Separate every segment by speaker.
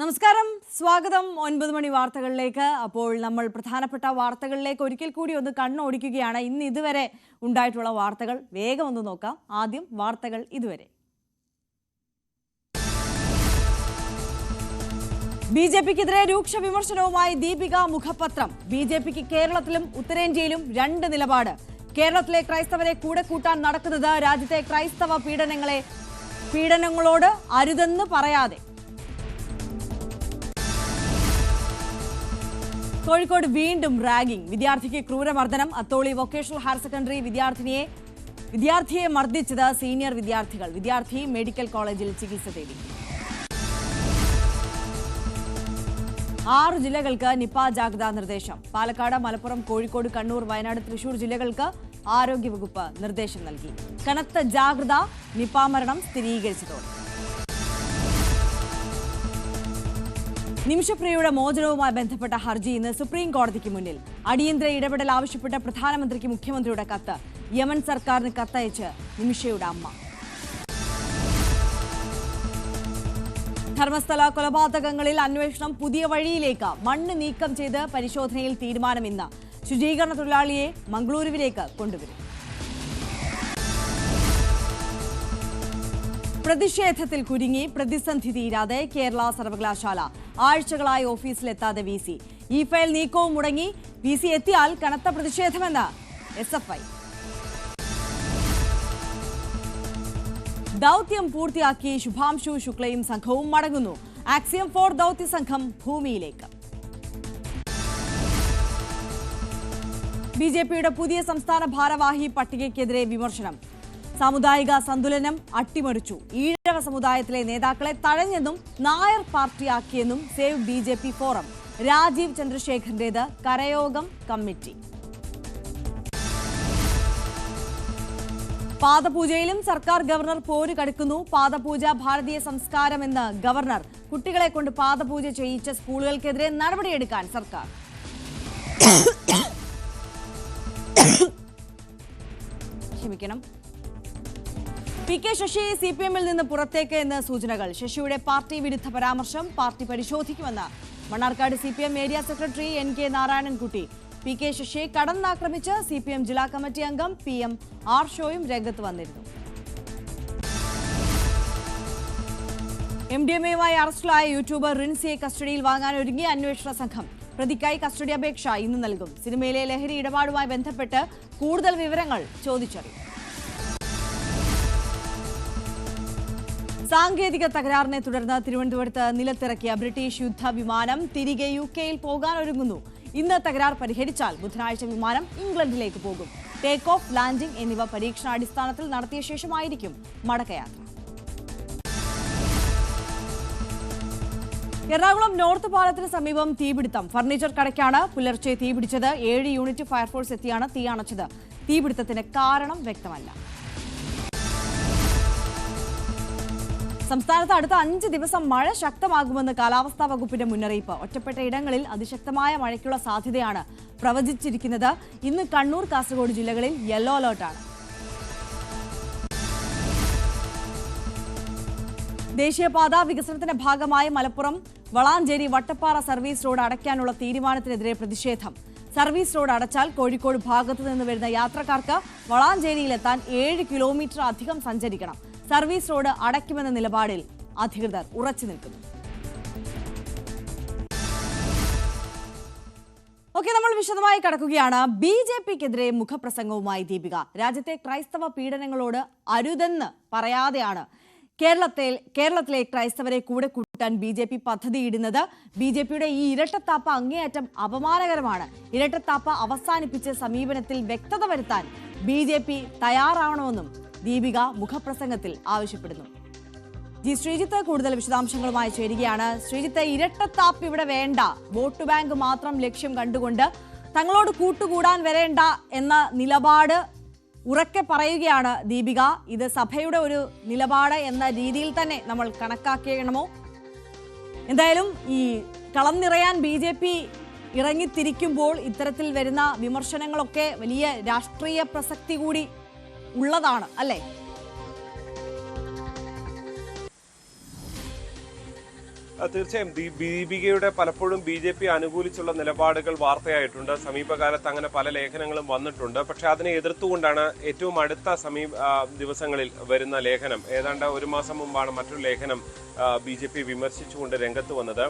Speaker 1: നമസ്കാരം, സ്വാഗതം 9 മണി വാർത്തകളിലേക്ക്. അപ്പോൾ നമ്മൾ പ്രധാനപ്പെട്ട വാർത്തകളിലേക്ക് ഒരിക്കൽ കൂടി ഒന്ന് കണ്ണോടിക്കുകയാണ്. ഇന്ന് ഇതുവരെ ഉണ്ടായിട്ടുള്ള വാർത്തകൾ വേഗം ഒന്ന് നോക്കാം. ആദ്യം വാർത്തകൾ ഇതുവരെ. ബിജെപിക്കെതിരെ രൂക്ഷ വിമർശനവുമായി ദീപിക മുഖപത്രം. ബിജെപിക്ക് കേരളത്തിലും ഉത്തരേന്ത്യയിലും രണ്ട് നിലപാട്. കേരളത്തിലെ ക്രൈസ്തവരെ കൂടെ കൂട്ടാൻ നടക്കുന്നത് രാജ്യത്തെ ക്രൈസ്തവ പീഡനങ്ങളോട് അരുതെന്ന് പറയാതെ. കോഴിക്കോട് വീണ്ടും റാഗിംഗ്. വിദ്യാർത്ഥിക്ക് ക്രൂരമർദ്ദനം. അത്തോളി വൊക്കേഷണൽ ഹയർ സെക്കൻഡറി വിദ്യാർത്ഥിയെ മർദ്ദിച്ചത് സീനിയർ വിദ്യാർത്ഥികൾ. വിദ്യാർത്ഥി മെഡിക്കൽ കോളേജിൽ ചികിത്സ തേടി. 6 ജില്ലകൾക്ക് നിപ ജാഗ്രതാ നിർദ്ദേശം. പാലക്കാട്, മലപ്പുറം, കോഴിക്കോട്, കണ്ണൂർ, വയനാട്, തൃശൂർ ജില്ലകൾക്ക് ആരോഗ്യവകുപ്പ് നിർദ്ദേശം നൽകി. കനത്ത ജാഗ്രത. നിപ മരണം സ്ഥിരീകരിച്ചതോടെ. നിമിഷപ്രിയയുടെ മോചനവുമായി ബന്ധപ്പെട്ട ഹർജി ഇന്ന് സുപ്രീം കോടതിക്ക് മുന്നിൽ. അടിയന്തര ഇടപെടൽ ആവശ്യപ്പെട്ട പ്രധാനമന്ത്രിക്ക് മുഖ്യമന്ത്രിയുടെ കത്ത്. യമൻ സർക്കാരിന് കത്തയച്ച് നിമിഷയുടെ അമ്മ. ധർമ്മസ്ഥല കൊലപാതകങ്ങളിൽ അന്വേഷണം പുതിയ വഴിയിലേക്ക്. മണ്ണ് നീക്കം ചെയ്ത് പരിശോധനയിൽ തീരുമാനം ഇന്ന്. ശുചീകരണ തൊഴിലാളിയെ മംഗളൂരുവിലേക്ക് കൊണ്ടുവരും. പ്രതിഷേധത്തിൽ കുരുങ്ങി പ്രതിസന്ധി തീരാതെ കേരള സർവകലാശാല. ആഴ്ചകളായി ഓഫീസിലെത്താതെ VC. ഈ ഫയൽ നീക്കവും മുടങ്ങി. VC എത്തിയാൽ കനത്ത പ്രതിഷേധമെന്ന് SFI. ദൗത്യം പൂർത്തിയാക്കി ശുഭാംശു ശുക്ലയും സംഘവും മടങ്ങുന്നു. ആക്സിയം 4 ദൗത്യ സംഘം ഭൂമിയിലേക്ക്. ബിജെപിയുടെ പുതിയ സംസ്ഥാന ഭാരവാഹി പട്ടികയ്ക്കെതിരെ വിമർശനം. സാമുദായിക സന്തുലനം അട്ടിമറിച്ചു. ഈഴവ സമുദായത്തിലെ നേതാക്കളെ തഴഞ്ഞെന്നും നായർ പാർട്ടിയാക്കിയെന്നും സേവ് BJP ഫോറം. രാജീവ് ചന്ദ്രശേഖറിന്റേത് കരയോഗം കമ്മിറ്റി. പാദപൂജയിലും സർക്കാർ ഗവർണർ പോര് കടുക്കുന്നു. പാദപൂജ ഭാരതീയ സംസ്കാരമെന്ന് ഗവർണർ. കുട്ടികളെ കൊണ്ട് പാദപൂജ ചെയ്യിച്ച സ്കൂളുകൾക്കെതിരെ നടപടിയെടുക്കാൻ സർക്കാർ. ക്ഷമിക്കണം. PK ശശി CPM-ൽ നിന്ന് പുറത്തേക്ക് എന്ന് സൂചനകൾ. ശശിയുടെ പാർട്ടി വിരുദ്ധ പരാമർശം പാർട്ടി പരിശോധിക്കുമെന്ന് Mannarkkad CPM area secretary NK Narayanankutty. PK ശശിയെ കടന്നാക്രമിച്ച് CPM ജില്ലാ കമ്മിറ്റി അംഗം PM R ഷോയും രംഗത്ത് വന്നിരുന്നു. MDMA-യുമായി അറസ്റ്റിലായ യൂട്യൂബർ റിൻസിയെ കസ്റ്റഡിയിൽ വാങ്ങാനൊരുങ്ങിയ അന്വേഷണ സംഘം. പ്രതിക്കായി കസ്റ്റഡി അപേക്ഷ ഇന്ന് നൽകും. സിനിമയിലെ ലഹരി ഇടപാടുമായി ബന്ധപ്പെട്ട് കൂടുതൽ വിവരങ്ങൾ ചോദിച്ചറിയും. സാങ്കേതിക തകരാറിനെ തുടർന്ന് തിരുവനന്തപുരത്ത് നിലത്തിറക്കിയ ബ്രിട്ടീഷ് യുദ്ധവിമാനം തിരികെ UK-യിൽ പോകാനൊരുങ്ങുന്നു. ഇന്ന് തകരാർ പരിഹരിച്ചാൽ ബുധനാഴ്ച വിമാനം ഇംഗ്ലണ്ടിലേക്ക് പോകും. ടേക്ക് ഓഫ്, ലാൻഡിംഗ് എന്നിവ പരീക്ഷണാടിസ്ഥാനത്തിൽ നടത്തിയ ശേഷമായിരിക്കും മടക്കയാത്ര. എറണാകുളം നോർത്ത് പാലത്തിന് സമീപം തീപിടുത്തം. ഫർണിച്ചർ കടയ്ക്കാണ് പുലർച്ചെ തീപിടിച്ചത്. 7 യൂണിറ്റ് ഫയർഫോഴ്സ് എത്തിയാണ് തീ അണച്ചത്. തീപിടുത്തത്തിന് കാരണം വ്യക്തമല്ല. സംസ്ഥാനത്ത് അടുത്ത 5 ദിവസം മഴ ശക്തമാകുമെന്ന് കാലാവസ്ഥാ വകുപ്പിന്റെ മുന്നറിയിപ്പ്. ഒറ്റപ്പെട്ട ഇടങ്ങളിൽ അതിശക്തമായ മഴയ്ക്കുള്ള സാധ്യതയാണ് പ്രവചിച്ചിരിക്കുന്നത്. ഇന്ന് കണ്ണൂർ, കാസർഗോഡ് ജില്ലകളിൽ യെല്ലോ അലർട്ടാണ്. ദേശീയപാത വികസനത്തിന്റെ ഭാഗമായി മലപ്പുറം വളാഞ്ചേരി വട്ടപ്പാറ സർവീസ് റോഡ് അടയ്ക്കാനുള്ള തീരുമാനത്തിനെതിരെ പ്രതിഷേധം. സർവീസ് റോഡ് അടച്ചാൽ കോഴിക്കോട് ഭാഗത്തു നിന്ന് വരുന്ന യാത്രക്കാർക്ക് വളാഞ്ചേരിയിലെത്താൻ 7 കിലോമീറ്റർ അധികം സഞ്ചരിക്കണം. സർവീസ് റോഡ് അടയ്ക്കുമെന്ന നിലപാടിൽ അധികൃതർ ഉറച്ചു നിൽക്കുന്നു. നമ്മൾ വിശദമായി കടക്കുകയാണ്. BJPക്കെതിരെ മുഖപ്രസംഗവുമായി ദീപിക. രാജ്യത്തെ ക്രൈസ്തവ പീഡനങ്ങളോട് അരുതെന്ന് പറയാതെയാണ് കേരളത്തിലെ ക്രൈസ്തവരെ കൂടെ കൂട്ടാൻ BJP പദ്ധതിയിടുന്നത്. BJPയുടെ ഈ ഇരട്ടത്താപ്പ് അങ്ങേയറ്റം അപമാനകരമാണ്. ഇരട്ടത്താപ്പ് അവസാനിപ്പിച്ച് സമീപനത്തിൽ വ്യക്തത വരുത്താൻ BJP തയ്യാറാവണമെന്നും ദീപിക മുഖപ്രസംഗത്തിൽ ആവശ്യപ്പെടുന്നു. ശ്രീജിത്ത് കൂടുതൽ വിശദാംശങ്ങളുമായി ചേരുകയാണ്. ശ്രീജിത്ത്, ഇരട്ടത്താപ്പ് ഇവിടെ വേണ്ട, വോട്ട് ബാങ്ക് മാത്രം ലക്ഷ്യം കണ്ടുകൊണ്ട് തങ്ങളോട് കൂട്ടുകൂടാൻ വരേണ്ട എന്ന നിലപാട് ഉറക്കെ പറയുകയാണ് ദീപിക. ഇത് സഭയുടെ ഒരു നിലപാട് എന്ന രീതിയിൽ തന്നെ നമ്മൾ കണക്കാക്കണമോ? എന്തായാലും ഈ കളം നിറയാൻ BJP ഇറങ്ങിത്തിരിക്കുമ്പോൾ ഇത്തരത്തിൽ വരുന്ന വിമർശനങ്ങളൊക്കെ വലിയ രാഷ്ട്രീയ പ്രസക്തി കൂടി ഉള്ളതാണ് അല്ലേ?
Speaker 2: തീർച്ചയായും ദീപികയുടെ പലപ്പോഴും BJP അനുകൂലിച്ചുള്ള നിലപാടുകൾ വാർത്തയായിട്ടുണ്ട്. സമീപകാലത്ത് അങ്ങനെ പല ലേഖനങ്ങളും വന്നിട്ടുണ്ട്. പക്ഷെ അതിനെ എതിർത്തുകൊണ്ടാണ് ഏറ്റവും അടുത്ത ദിവസങ്ങളിൽ വരുന്ന ലേഖനം, ഏതാണ്ട് ഒരു മാസം മുമ്പാണ് മറ്റൊരു ലേഖനം BJP വിമർശിച്ചുകൊണ്ട് രംഗത്ത് വന്നത്.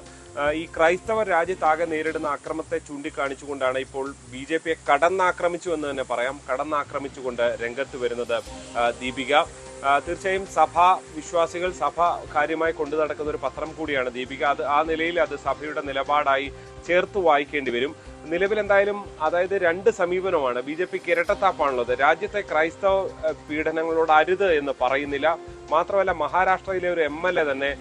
Speaker 2: ഈ ക്രൈസ്തവർ രാജ്യത്താകെ നേരിടുന്ന അക്രമത്തെ ചൂണ്ടിക്കാണിച്ചുകൊണ്ടാണ് ഇപ്പോൾ BJPയെ കടന്നാക്രമിച്ചു എന്ന് തന്നെ പറയാം, കടന്നാക്രമിച്ചുകൊണ്ട് രംഗത്ത് വരുന്നത് ദീപിക. തീർച്ചയായും സഭാ വിശ്വാസികൾ, സഭ കാര്യമായി കൊണ്ടു നടക്കുന്ന ഒരു പത്രം കൂടിയാണ് ദീപിക. ആ നിലയിൽ അത് സഭയുടെ നിലപാടായി ചേർത്ത് വായിക്കേണ്ടി വരും. നിലവിൽ എന്തായാലും അതായത് രണ്ട് സമീപനമാണ്. BJPക്ക് ഇരട്ടത്താപ്പാണുള്ളത്. രാജ്യത്തെ ക്രൈസ്തവ പീഡനങ്ങളോട് അരുത് എന്ന് പറയുന്നില്ല. മാത്രമല്ല മഹാരാഷ്ട്രയിലെ ഒരു MLA തന്നെ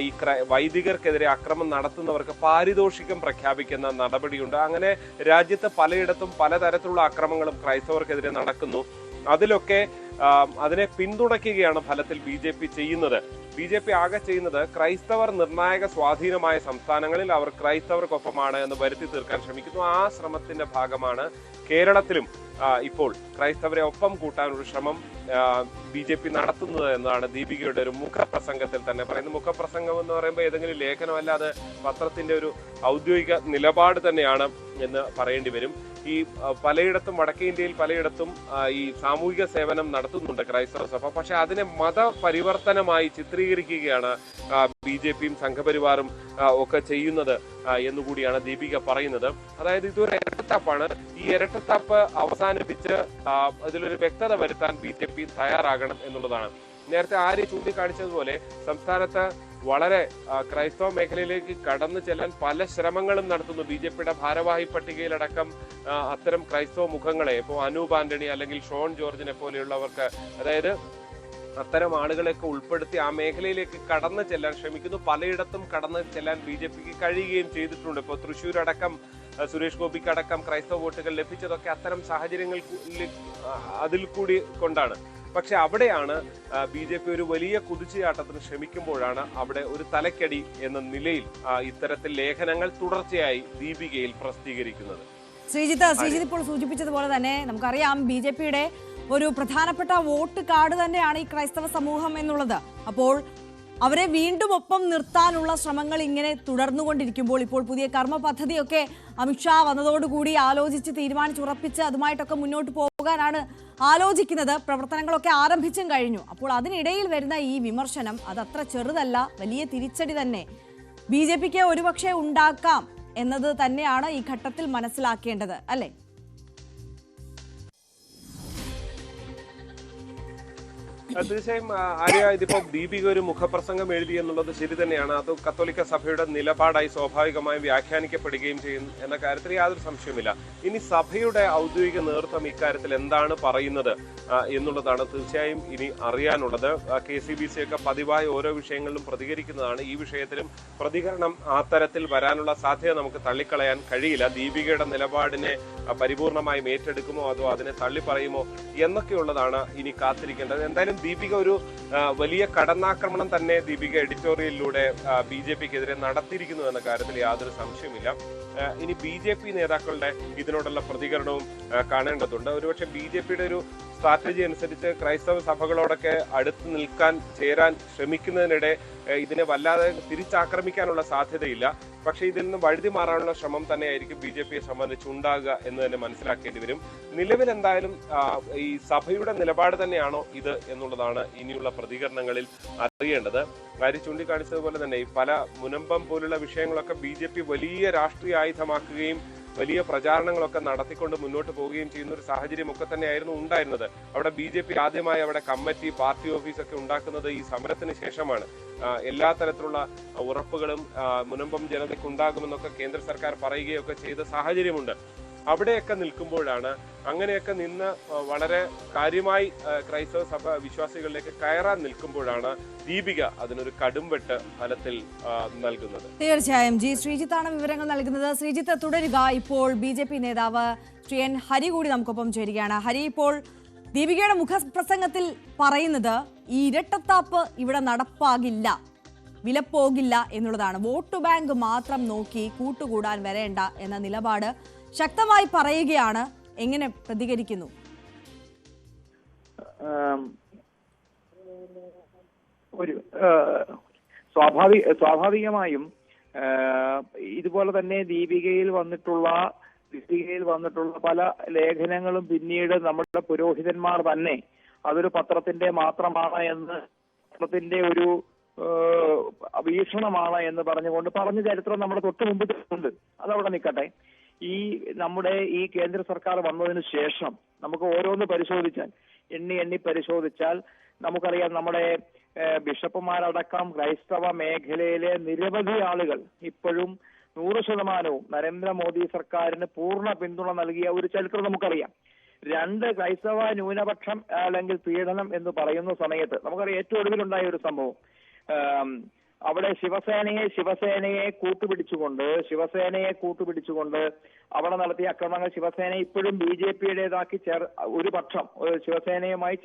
Speaker 2: ഈ വൈദികർക്കെതിരെ അക്രമം നടത്തുന്നവർക്ക് പാരിതോഷികം പ്രഖ്യാപിക്കുന്ന നടപടിയുണ്ട്. അങ്ങനെ രാജ്യത്ത് പലയിടത്തും പലതരത്തിലുള്ള അക്രമങ്ങളും ക്രൈസ്തവർക്കെതിരെ നടക്കുന്നു. അതിലൊക്കെ അതിനെ പിന്തുണയ്ക്കുകയാണ് ഫലത്തിൽ BJP ചെയ്യുന്നത്. BJP ആകെ ചെയ്യുന്നത് ക്രൈസ്തവർ നിർണായക സ്വാധീനമായ സംസ്ഥാനങ്ങളിൽ അവർ ക്രൈസ്തവർക്കൊപ്പമാണ് എന്ന് വരുത്തി തീർക്കാൻ ശ്രമിക്കുന്നു. ആ ശ്രമത്തിന്റെ ഭാഗമാണ് കേരളത്തിലും ഇപ്പോൾ ക്രൈസ്തവരെ ഒപ്പം കൂട്ടാനൊരു ശ്രമം BJP നടത്തുന്നത് എന്നാണ് ദീപികയുടെ ഒരു മുഖപ്രസംഗത്തിൽ തന്നെ പറയുന്നത്. മുഖപ്രസംഗം എന്ന് പറയുമ്പോൾ ഏതെങ്കിലും ലേഖനമല്ല, അത് പത്രത്തിന്റെ ഒരു ഔദ്യോഗിക നിലപാട് തന്നെയാണ് എന്ന് പറയേണ്ടി വരും. ഈ പലയിടത്തും വടക്കേ ഇന്ത്യയിൽ പലയിടത്തും ഈ സാമൂഹിക സേവനം നടത്തുന്നുണ്ട് ക്രൈസ്തവ സഭ. പക്ഷെ അതിനെ മതപരിവർത്തനമായി ചിത്രീകരിക്കുകയാണ് BJPയും സംഘപരിവാറും ഒക്കെ ചെയ്യുന്നത് എന്നുകൂടിയാണ് ദീപിക പറയുന്നത്. അതായത് ഇതൊരു ഇരട്ടത്താപ്പാണ്. ഈ ഇരട്ടത്താപ്പ് അവസാനിപ്പിച്ച് അതിലൊരു വ്യക്തത വരുത്താൻ BJP തയ്യാറാകണം എന്നുള്ളതാണ്. നേരത്തെ ആര്യ ചൂണ്ടിക്കാണിച്ചതുപോലെ സംസ്ഥാനത്ത് വളരെ ക്രൈസ്തവ മേഖലയിലേക്ക് കടന്നു ചെല്ലാൻ പല ശ്രമങ്ങളും നടത്തുന്നു. BJPയുടെ ഭാരവാഹി പട്ടികയിലടക്കം അത്തരം ക്രൈസ്തവ മുഖങ്ങളെ, ഇപ്പോൾ അനൂപ് ആന്റണി അല്ലെങ്കിൽ ഷോൺ ജോർജിനെ പോലെയുള്ളവർക്ക്, അതായത് അത്തരം ആളുകളെയൊക്കെ ഉൾപ്പെടുത്തി ആ മേഖലയിലേക്ക് കടന്നു ചെല്ലാൻ ശ്രമിക്കുന്നു. പലയിടത്തും കടന്നു ചെല്ലാൻ BJPക്ക് കഴിയുകയും ചെയ്തിട്ടുണ്ട്. ഇപ്പോൾ തൃശ്ശൂർ അടക്കം സുരേഷ് ഗോപിക്ക് അടക്കം ക്രൈസ്തവ വോട്ടുകൾ ലഭിച്ചതൊക്കെ അത്തരം സാഹചര്യങ്ങൾ അതിൽ കൂടി കൊണ്ടാണ്. പക്ഷെ അവിടെയാണ് BJP ഒരു വലിയ കുതിച്ചുചാട്ടത്തിന് ശ്രമിക്കുമ്പോഴാണ് അവിടെ ഒരു തലക്കടി എന്ന നിലയിൽ ഇത്തരത്തിൽ ലേഖനങ്ങൾ തുടർച്ചയായി ദീപികയിൽ പ്രസിദ്ധീകരിക്കുന്നത്.
Speaker 1: ശ്രീജിത്ത് ഇപ്പോൾ സൂചിപ്പിച്ചതുപോലെ തന്നെ നമുക്കറിയാം BJPയുടെ ഒരു പ്രധാനപ്പെട്ട വോട്ട് കാർഡ് തന്നെയാണ് ഈ ക്രൈസ്തവ സമൂഹം എന്നുള്ളത്. അപ്പോൾ അവരെ വീണ്ടും ഒപ്പം നിർത്താനുള്ള ശ്രമങ്ങൾ ഇങ്ങനെ തുടർന്നുകൊണ്ടിരിക്കുമ്പോൾ ഇപ്പോൾ പുതിയ കർമ്മ പദ്ധതിയൊക്കെ അമിത്ഷാ വന്നതോടുകൂടി ആലോചിച്ച് തീരുമാനിച്ചുറപ്പിച്ച് അതുമായിട്ടൊക്കെ മുന്നോട്ട് പോകാനാണ് ആലോചിക്കുന്നത്. പ്രവർത്തനങ്ങളൊക്കെ ആരംഭിച്ചും കഴിഞ്ഞു. അപ്പോൾ അതിനിടയിൽ വരുന്ന ഈ വിമർശനം അതത്ര ചെറുതല്ല, വലിയ തിരിച്ചടി തന്നെ BJPക്ക് ഒരുപക്ഷെ ഉണ്ടാക്കാം എന്നത് തന്നെയാണ് ഈ ഘട്ടത്തിൽ മനസ്സിലാക്കേണ്ടത്, അല്ലേ?
Speaker 2: തീർച്ചയായും ആര്യ, ഇതിപ്പോ ദീപിക ഒരു മുഖപ്രസംഗം എഴുതി എന്നുള്ളത് ശരി തന്നെയാണ്. അത് കത്തോലിക്ക സഭയുടെ നിലപാടായി സ്വാഭാവികമായും വ്യാഖ്യാനിക്കപ്പെടുകയും ചെയ്യും എന്ന കാര്യത്തിൽ യാതൊരു സംശയവുമില്ല. ഇനി സഭയുടെ ഔദ്യോഗിക നേതൃത്വം ഇക്കാര്യത്തിൽ എന്താണ് പറയുന്നത് എന്നുള്ളതാണ് തീർച്ചയായും ഇനി അറിയാനുള്ളത്. KCBC ഒക്കെ പതിവായി ഓരോ വിഷയങ്ങളിലും പ്രതികരിക്കുന്നതാണ്. ഈ വിഷയത്തിലും പ്രതികരണം ആ തരത്തിൽ വരാനുള്ള സാധ്യത നമുക്ക് തള്ളിക്കളയാൻ കഴിയില്ല. ദീപികയുടെ നിലപാടിനെ പരിപൂർണമായും ഏറ്റെടുക്കുമോ അതോ അതിനെ തള്ളിപ്പറയുമോ എന്നൊക്കെയുള്ളതാണ് ഇനി കാത്തിരിക്കേണ്ടത്. എന്തായാലും ദീപിക ഒരു വലിയ കടന്നാക്രമണം തന്നെ ദീപിക എഡിറ്റോറിയലിലൂടെ BJPക്കെതിരെ നടത്തിയിരിക്കുന്നു എന്ന കാര്യത്തിൽ യാതൊരു സംശയമില്ല. ഇനി BJP നേതാക്കളുടെ ഇതിനോടുള്ള പ്രതികരണവും കാണേണ്ടതുണ്ട്. ഒരുപക്ഷെ BJPയുടെ ഒരു സ്ട്രാറ്റജി അനുസരിച്ച് ക്രൈസ്തവ സഭകളോടൊക്കെ അടുത്ത് നിൽക്കാൻ ചേരാൻ ശ്രമിക്കുന്നതിനിടെ ഇതിനെ വല്ലാതെ തിരിച്ചാക്രമിക്കാനുള്ള സാധ്യതയില്ല. പക്ഷേ ഇതിൽ നിന്ന് വഴുതി മാറാനുള്ള ശ്രമം തന്നെയായിരിക്കും BJPയെ സംബന്ധിച്ച് ഉണ്ടാകുക എന്ന് തന്നെ മനസ്സിലാക്കേണ്ടി വരും. നിലവിൽ എന്തായാലും ഈ സഭയുടെ നിലപാട് തന്നെയാണോ ഇത് എന്നുള്ളതാണ് ഇനിയുള്ള പ്രതികരണങ്ങളിൽ അറിയേണ്ടത്. കാര്യം ചൂണ്ടിക്കാണിച്ചതുപോലെ തന്നെ ഈ പല മുനമ്പം പോലുള്ള വിഷയങ്ങളൊക്കെ BJP വലിയ രാഷ്ട്രീയ ആയുധമാക്കുകയും വലിയ പ്രചാരണങ്ങളൊക്കെ നടത്തിക്കൊണ്ട് മുന്നോട്ട് പോവുകയും ചെയ്യുന്ന ഒരു സാഹചര്യം ഒക്കെ തന്നെയായിരുന്നു ഉണ്ടായിരുന്നത്. അവിടെ BJP ആദ്യമായി അവിടെ കമ്മിറ്റി, പാർട്ടി ഓഫീസൊക്കെ ഉണ്ടാക്കുന്നത് ഈ സമരത്തിന് ശേഷമാണ്. എല്ലാ തരത്തിലുള്ള ഉറപ്പുകളും മുനമ്പം ജനതയ്ക്ക് ഉണ്ടാകുമെന്നൊക്കെ കേന്ദ്ര സർക്കാർ പറയുകയൊക്കെ ചെയ്ത സാഹചര്യമുണ്ട്. അവിടെയൊക്കെ നിൽക്കുമ്പോഴാണ്, അങ്ങനെയൊക്കെ നിന്ന് വളരെ കാര്യമായി ക്രൈസ്തവ സഭ വിശ്വാസികളിലേക്ക് കയറാൻ നിൽക്കുമ്പോഴാണ് ദീപിക അതിനൊരു കടുംവെട്ട് ഫലത്തിൽ നൽകുന്നത്.
Speaker 1: തീർച്ചയായും ശ്രീജിത്താണ് വിവരങ്ങൾ നൽകുന്നത്. ശ്രീജിത്ത് തുടരുക. ഇപ്പോൾ BJP നേതാവ് ശ്രീ N ഹരി കൂടി നമുക്കൊപ്പം ചേരുകയാണ്. ഹരി, ഇപ്പോൾ ദീപികയുടെ മുഖപ്രസംഗത്തിൽ പറയുന്നത് ഈ ഇരട്ടത്താപ്പ് ഇവിടെ നടപ്പാകില്ല, വിലപ്പോകില്ല എന്നുള്ളതാണ്. വോട്ട് ബാങ്ക് മാത്രം നോക്കി കൂട്ടുകൂടാൻ വരേണ്ട എന്ന നിലപാട് ശക്തമായി പറയുകയാണ്. എങ്ങനെ പ്രതികരിക്കുന്നു?
Speaker 3: സ്വാഭാവികമായും ഇതുപോലെ തന്നെ ദീപികയിൽ വന്നിട്ടുള്ള പല ലേഖനങ്ങളും പിന്നീട് നമ്മുടെ പുരോഹിതന്മാർ തന്നെ അതൊരു പത്രത്തിന്റെ മാത്രമാണ് എന്ന്, പത്രത്തിന്റെ ഒരു വീക്ഷണമാണ് എന്ന് പറഞ്ഞുകൊണ്ട് പറഞ്ഞ ചരിത്രം നമ്മുടെ തൊട്ട് മുമ്പിട്ടുണ്ട്. അതവിടെ നിൽക്കട്ടെ. നമ്മുടെ ഈ കേന്ദ്ര സർക്കാർ വന്നതിന് ശേഷം നമുക്ക് ഓരോന്ന് പരിശോധിച്ചാൽ, എണ്ണി പരിശോധിച്ചാൽ നമുക്കറിയാം, നമ്മുടെ ബിഷപ്പുമാരടക്കം ക്രൈസ്തവ മേഖലയിലെ നിരവധി ആളുകൾ ഇപ്പോഴും 100% നരേന്ദ്രമോദി സർക്കാരിന് പൂർണ്ണ പിന്തുണ നൽകിയ ഒരു ചരിത്രം നമുക്കറിയാം. 2 ക്രൈസ്തവ ന്യൂനപക്ഷം അല്ലെങ്കിൽ പീഡനം എന്ന് പറയുന്ന സമയത്ത് നമുക്കറിയാം ഏറ്റവും ഒടുവിലുണ്ടായ ഒരു സംഭവം, അവിടെ ശിവസേനയെ കൂട്ടുപിടിച്ചുകൊണ്ട് അവിടെ നടത്തിയ ആക്രമണങ്ങൾ ശിവസേന ഇപ്പോഴും BJP-യുടേതാക്കി ഒരു പക്ഷം ശിവസേനയുമായി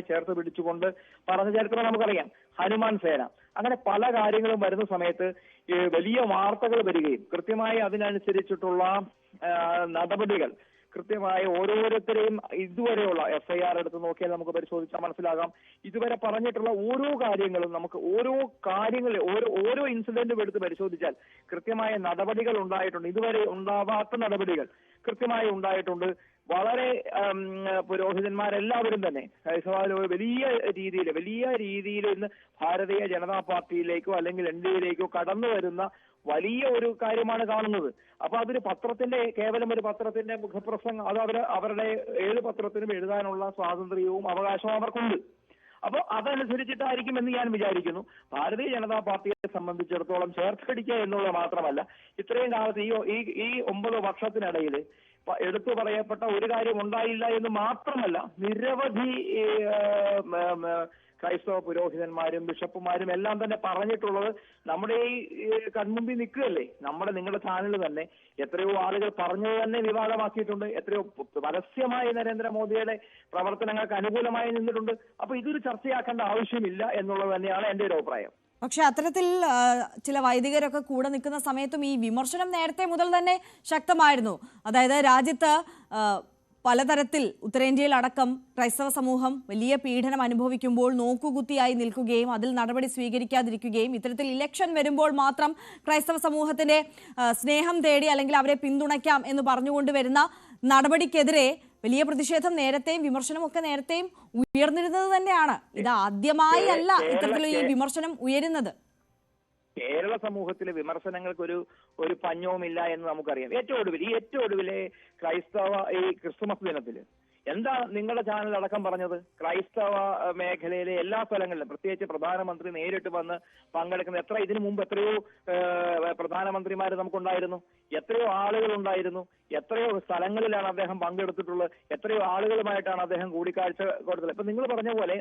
Speaker 3: ചേർത്ത് പിടിച്ചുകൊണ്ട് പറഞ്ഞ ചരിത്രം നമുക്കറിയാം. ഹനുമാൻ സേന, അങ്ങനെ പല കാര്യങ്ങളും വരുന്ന സമയത്ത് വലിയ വാർത്തകൾ വരികയും കൃത്യമായി അതിനനുസരിച്ചിട്ടുള്ള നടപടികൾ കൃത്യമായി ഓരോരുത്തരെയും ഇതുവരെയുള്ള FIR എടുത്ത് നോക്കിയാൽ നമുക്ക് പരിശോധിച്ചാൽ മനസ്സിലാകാം. ഇതുവരെ പറഞ്ഞിട്ടുള്ള ഓരോ കാര്യങ്ങളും നമുക്ക് ഓരോ ഇൻസിഡന്റും എടുത്ത് പരിശോധിച്ചാൽ കൃത്യമായ നടപടികൾ ഉണ്ടായിട്ടുണ്ട്. ഇതുവരെ ഉണ്ടാവാത്ത നടപടികൾ കൃത്യമായി ഉണ്ടായിട്ടുണ്ട്. വളരെ പുരോഹിതന്മാരെല്ലാവരും തന്നെ വലിയ രീതിയിൽ ഇന്ന് ഭാരതീയ ജനതാ പാർട്ടിയിലേക്കോ അല്ലെങ്കിൽ NDAയിലേക്കോ കടന്നു വരുന്ന വലിയ ഒരു കാര്യമാണ് കാണുന്നത്. അപ്പൊ അതൊരു പത്രത്തിന്റെ കേവലം ഒരു പത്രത്തിന്റെ മുഖപ്രസംഗം, അത് അവരുടെ ഏത് പത്രത്തിനും എഴുതാനുള്ള സ്വാതന്ത്ര്യവും അവകാശവും അവർക്കുണ്ട്. അപ്പൊ അതനുസരിച്ചിട്ടായിരിക്കും എന്ന് ഞാൻ വിചാരിക്കുന്നു. ഭാരതീയ ജനതാ പാർട്ടിയെ സംബന്ധിച്ചിടത്തോളം ചേർത്തടിക്കുക എന്നുള്ളത് മാത്രമല്ല, ഇത്രയും കാലത്ത് ഈ 9 വർഷത്തിനിടയിൽ എടുത്തു പറയപ്പെട്ട ഒരു കാര്യം ഉണ്ടായില്ല എന്ന് മാത്രമല്ല, നിരവധി ക്രൈസ്തവ പുരോഹിതന്മാരും ബിഷപ്പുമാരും എല്ലാം തന്നെ പറഞ്ഞിട്ടുള്ളത് നമ്മുടെ ഈ കൺമുമ്പിൽ നിൽക്കുകയല്ലേ. നിങ്ങളുടെ ചാനൽ തന്നെ എത്രയോ ആളുകൾ പറഞ്ഞത് തന്നെ വിവാദമാക്കിയിട്ടുണ്ട്. എത്രയോ പരസ്യമായി നരേന്ദ്രമോദിയുടെ പ്രവർത്തനങ്ങൾക്ക് അനുകൂലമായി നിന്നിട്ടുണ്ട്. അപ്പൊ ഇതൊരു ചർച്ചയാക്കേണ്ട ആവശ്യമില്ല എന്നുള്ളത് തന്നെയാണ് എന്റെ ഒരു അഭിപ്രായം.
Speaker 1: പക്ഷെ അത്തരത്തിൽ ചില വൈദികരൊക്കെ കൂടെ നിൽക്കുന്ന സമയത്തും ഈ വിമർശനം നേരത്തെ മുതൽ തന്നെ ശക്തമായിരുന്നു. അതായത് രാജ്യത്ത് പലതരത്തിൽ ഉത്തരേന്ത്യയിൽ അടക്കം ക്രൈസ്തവ സമൂഹം വലിയ പീഡനം അനുഭവിക്കുമ്പോൾ നോക്കുകുത്തിയായി നിൽക്കുകയും അതിൽ നടപടി സ്വീകരിക്കാതിരിക്കുകയും ഇത്തരത്തിൽ ഇലക്ഷൻ വരുമ്പോൾ മാത്രം ക്രൈസ്തവ സമൂഹത്തിന്റെ സ്നേഹം തേടി അല്ലെങ്കിൽ അവരെ പിന്തുണയ്ക്കാം എന്ന് പറഞ്ഞുകൊണ്ട് വരുന്ന നടപടിക്കെതിരെ വലിയ പ്രതിഷേധം നേരത്തെയും വിമർശനമൊക്കെ നേരത്തെയും ഉയർന്നിരുന്നത് തന്നെയാണ്. ഇത് ആദ്യമായി അല്ല ഇത്തരത്തിലുള്ള ഈ വിമർശനം ഉയരുന്നത്.
Speaker 3: കേരള സമൂഹത്തിലെ വിമർശനങ്ങൾക്ക് ഒരു പഞ്ഞവുമില്ല എന്ന് നമുക്കറിയാം. ഏറ്റവും ഒടുവിലെ ഈ ക്രിസ്തുമസ് ദിനത്തില് എന്താ നിങ്ങളുടെ ചാനൽ അടക്കം പറഞ്ഞത്? ക്രൈസ്തവ മേഖലയിലെ എല്ലാ സ്ഥലങ്ങളിലും പ്രത്യേകിച്ച് പ്രധാനമന്ത്രി നേരിട്ട് വന്ന് പങ്കെടുക്കുന്ന ഇതിനു മുമ്പ് എത്രയോ പ്രധാനമന്ത്രിമാർ നമുക്കുണ്ടായിരുന്നു, എത്രയോ ആളുകൾ ഉണ്ടായിരുന്നു, എത്രയോ സ്ഥലങ്ങളിലാണ് അദ്ദേഹം പങ്കെടുത്തിട്ടുള്ളത്, എത്രയോ ആളുകളുമായിട്ടാണ് അദ്ദേഹം കൂടിക്കാഴ്ച കൊടുത്തത്. ഇപ്പൊ നിങ്ങൾ പറഞ്ഞ പോലെ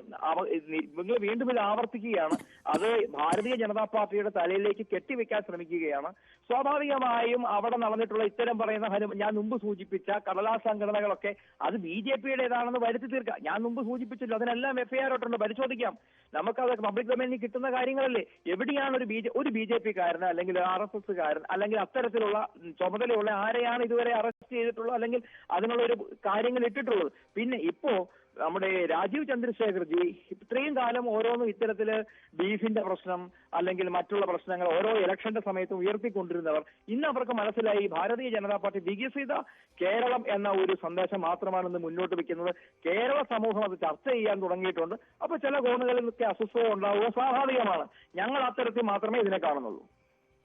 Speaker 3: നിങ്ങൾ വീണ്ടും ഇത് ആവർത്തിക്കുകയാണ്. അത് ഭാരതീയ ജനതാ പാർട്ടിയുടെ തലയിലേക്ക് കെട്ടിവെക്കാൻ ശ്രമിക്കുകയാണ്. സ്വാഭാവികമായും അവിടെ നടന്നിട്ടുള്ള ഇത്തരം പറയുന്ന ഞാൻ മുമ്പ് സൂചിപ്പിച്ച കടലാസ് സംഘടനകളൊക്കെ അത് BJP-യുടേതാണെന്ന് വരുത്തി തീർക്കാം. ഞാൻ മുമ്പ് സൂചിപ്പിച്ചല്ലോ, അതിനെല്ലാം FIR ഇട്ടുണ്ട്, പരിശോധിക്കാം. നമുക്കത് പബ്ലിക് ഡൊമൈനിൽ കിട്ടുന്ന കാര്യങ്ങളല്ലേ. എവിടെയാണ് ഒരു BJP-കാരൻ അല്ലെങ്കിൽ RSS-കാരൻ അല്ലെങ്കിൽ അത്തരത്തിലുള്ള ചുമതലയുള്ള ആരെയാണ് ഇതുവരെ അറസ്റ്റ് ചെയ്തിട്ടുള്ളത് അല്ലെങ്കിൽ അതിനുള്ള ഒരു കാര്യങ്ങൾ ഇട്ടിട്ടുള്ളത്? പിന്നെ ഇപ്പോ നമ്മുടെ രാജീവ് ചന്ദ്രശേഖർജി ഇത്രയും കാലം ഓരോന്നും ഇത്തരത്തില് ബീഫിന്റെ പ്രശ്നം അല്ലെങ്കിൽ മറ്റുള്ള പ്രശ്നങ്ങൾ ഓരോ ഇലക്ഷന്റെ സമയത്തും ഉയർത്തിക്കൊണ്ടിരുന്നവർ ഇന്ന് അവർക്ക് മനസ്സിലായി ഭാരതീയ ജനതാ പാർട്ടി വികസിത കേരളം എന്ന ഒരു സന്ദേശം മാത്രമാണ് ഇന്ന് മുന്നോട്ട് വെക്കുന്നത്. കേരള സമൂഹം അത് ചർച്ച ചെയ്യാൻ തുടങ്ങിയിട്ടുണ്ട്. അപ്പൊ ചില കോണുകളിലൊക്കെ അസ്വസ്ഥത ഉണ്ടാവുക സ്വാഭാവികമാണ്. ഞങ്ങൾ അത്തരത്തിൽ മാത്രമേ ഇതിനെ കാണുന്നുള്ളൂ.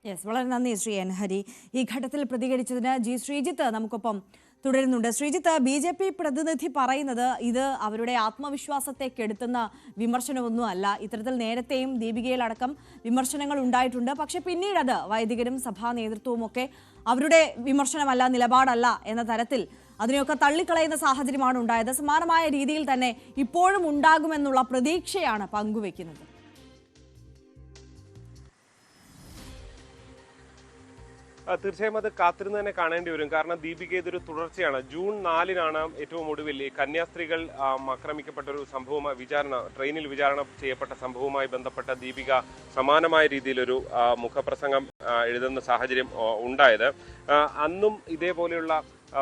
Speaker 1: യെസ്, വളരെ നന്ദി ശ്രീ എൻ ഹരി. ഈ ഘട്ടത്തിൽ പ്രതികരിച്ചതിന് ജി ശ്രീജിത്ത് നമുക്കൊപ്പം തുടരുന്നുണ്ട്. ശ്രീജിത്ത്, BJP പ്രതിനിധി പറയുന്നത് ഇത് അവരുടെ ആത്മവിശ്വാസത്തെ കെടുത്തുന്ന വിമർശനമൊന്നും അല്ല. ഇത്തരത്തിൽ നേരത്തെയും ദീപികയിലടക്കം വിമർശനങ്ങൾ ഉണ്ടായിട്ടുണ്ട്. പക്ഷെ പിന്നീട് അത് വൈദികരും സഭാ നേതൃത്വവും ഒക്കെ അവരുടെ വിമർശനമല്ല, നിലപാടല്ല എന്ന തരത്തിൽ അതിനെയൊക്കെ തള്ളിക്കളയുന്ന സാഹചര്യമാണ് ഉണ്ടായത്. സമാനമായ രീതിയിൽ തന്നെ ഇപ്പോഴും ഉണ്ടാകുമെന്നുള്ള പ്രതീക്ഷയാണ് പങ്കുവെക്കുന്നത്.
Speaker 2: തീർച്ചയായും അത് കാത്തിരുന്ന് തന്നെ കാണേണ്ടി വരും. കാരണം ദീപിക ഇതൊരു തുടർച്ചയാണ്. ജൂൺ 4-നാണ് ഏറ്റവും ഒടുവിൽ ഈ കന്യാസ്ത്രീകൾ ആക്രമിക്കപ്പെട്ട ഒരു സംഭവമായി ട്രെയിനിൽ വിചാരണ ചെയ്യപ്പെട്ട സംഭവവുമായി ബന്ധപ്പെട്ട ദീപിക സമാനമായ രീതിയിലൊരു മുഖപ്രസംഗം എഴുതുന്ന സാഹചര്യം ഉണ്ടായത്. അന്നും ഇതേപോലെയുള്ള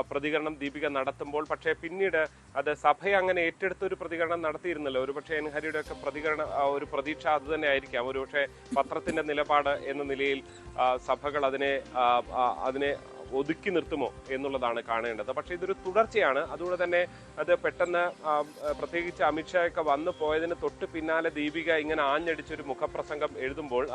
Speaker 2: പ്രതികരണം ദീപിക നടത്തുമ്പോൾ, പക്ഷേ പിന്നീട് അത് സഭയെ അങ്ങനെ ഏറ്റെടുത്തൊരു പ്രതികരണം നടത്തിയിരുന്നല്ലോ. ഒരുപക്ഷെ എൻ ഹരിയുടെ ഒക്കെ പ്രതികരണം ഒരു പ്രതീക്ഷ അത് തന്നെ ആയിരിക്കാം. ഒരുപക്ഷെ പത്രത്തിന്റെ നിലപാട് എന്ന നിലയിൽ സഭകൾ അതിനെ ഒതുക്കി നിർത്തുമോ എന്നുള്ളതാണ് കാണേണ്ടത്. പക്ഷേ ഇതൊരു തുടർച്ചയാണ്. അതുകൊണ്ട് തന്നെ അത് പെട്ടെന്ന് പ്രത്യേകിച്ച് അമിത്ഷായൊക്കെ വന്നു പോയതിന് തൊട്ട് പിന്നാലെ ദീപിക ഇങ്ങനെ ആഞ്ഞടിച്ചൊരു മുഖപ്രസംഗം എഴുതുമ്പോൾ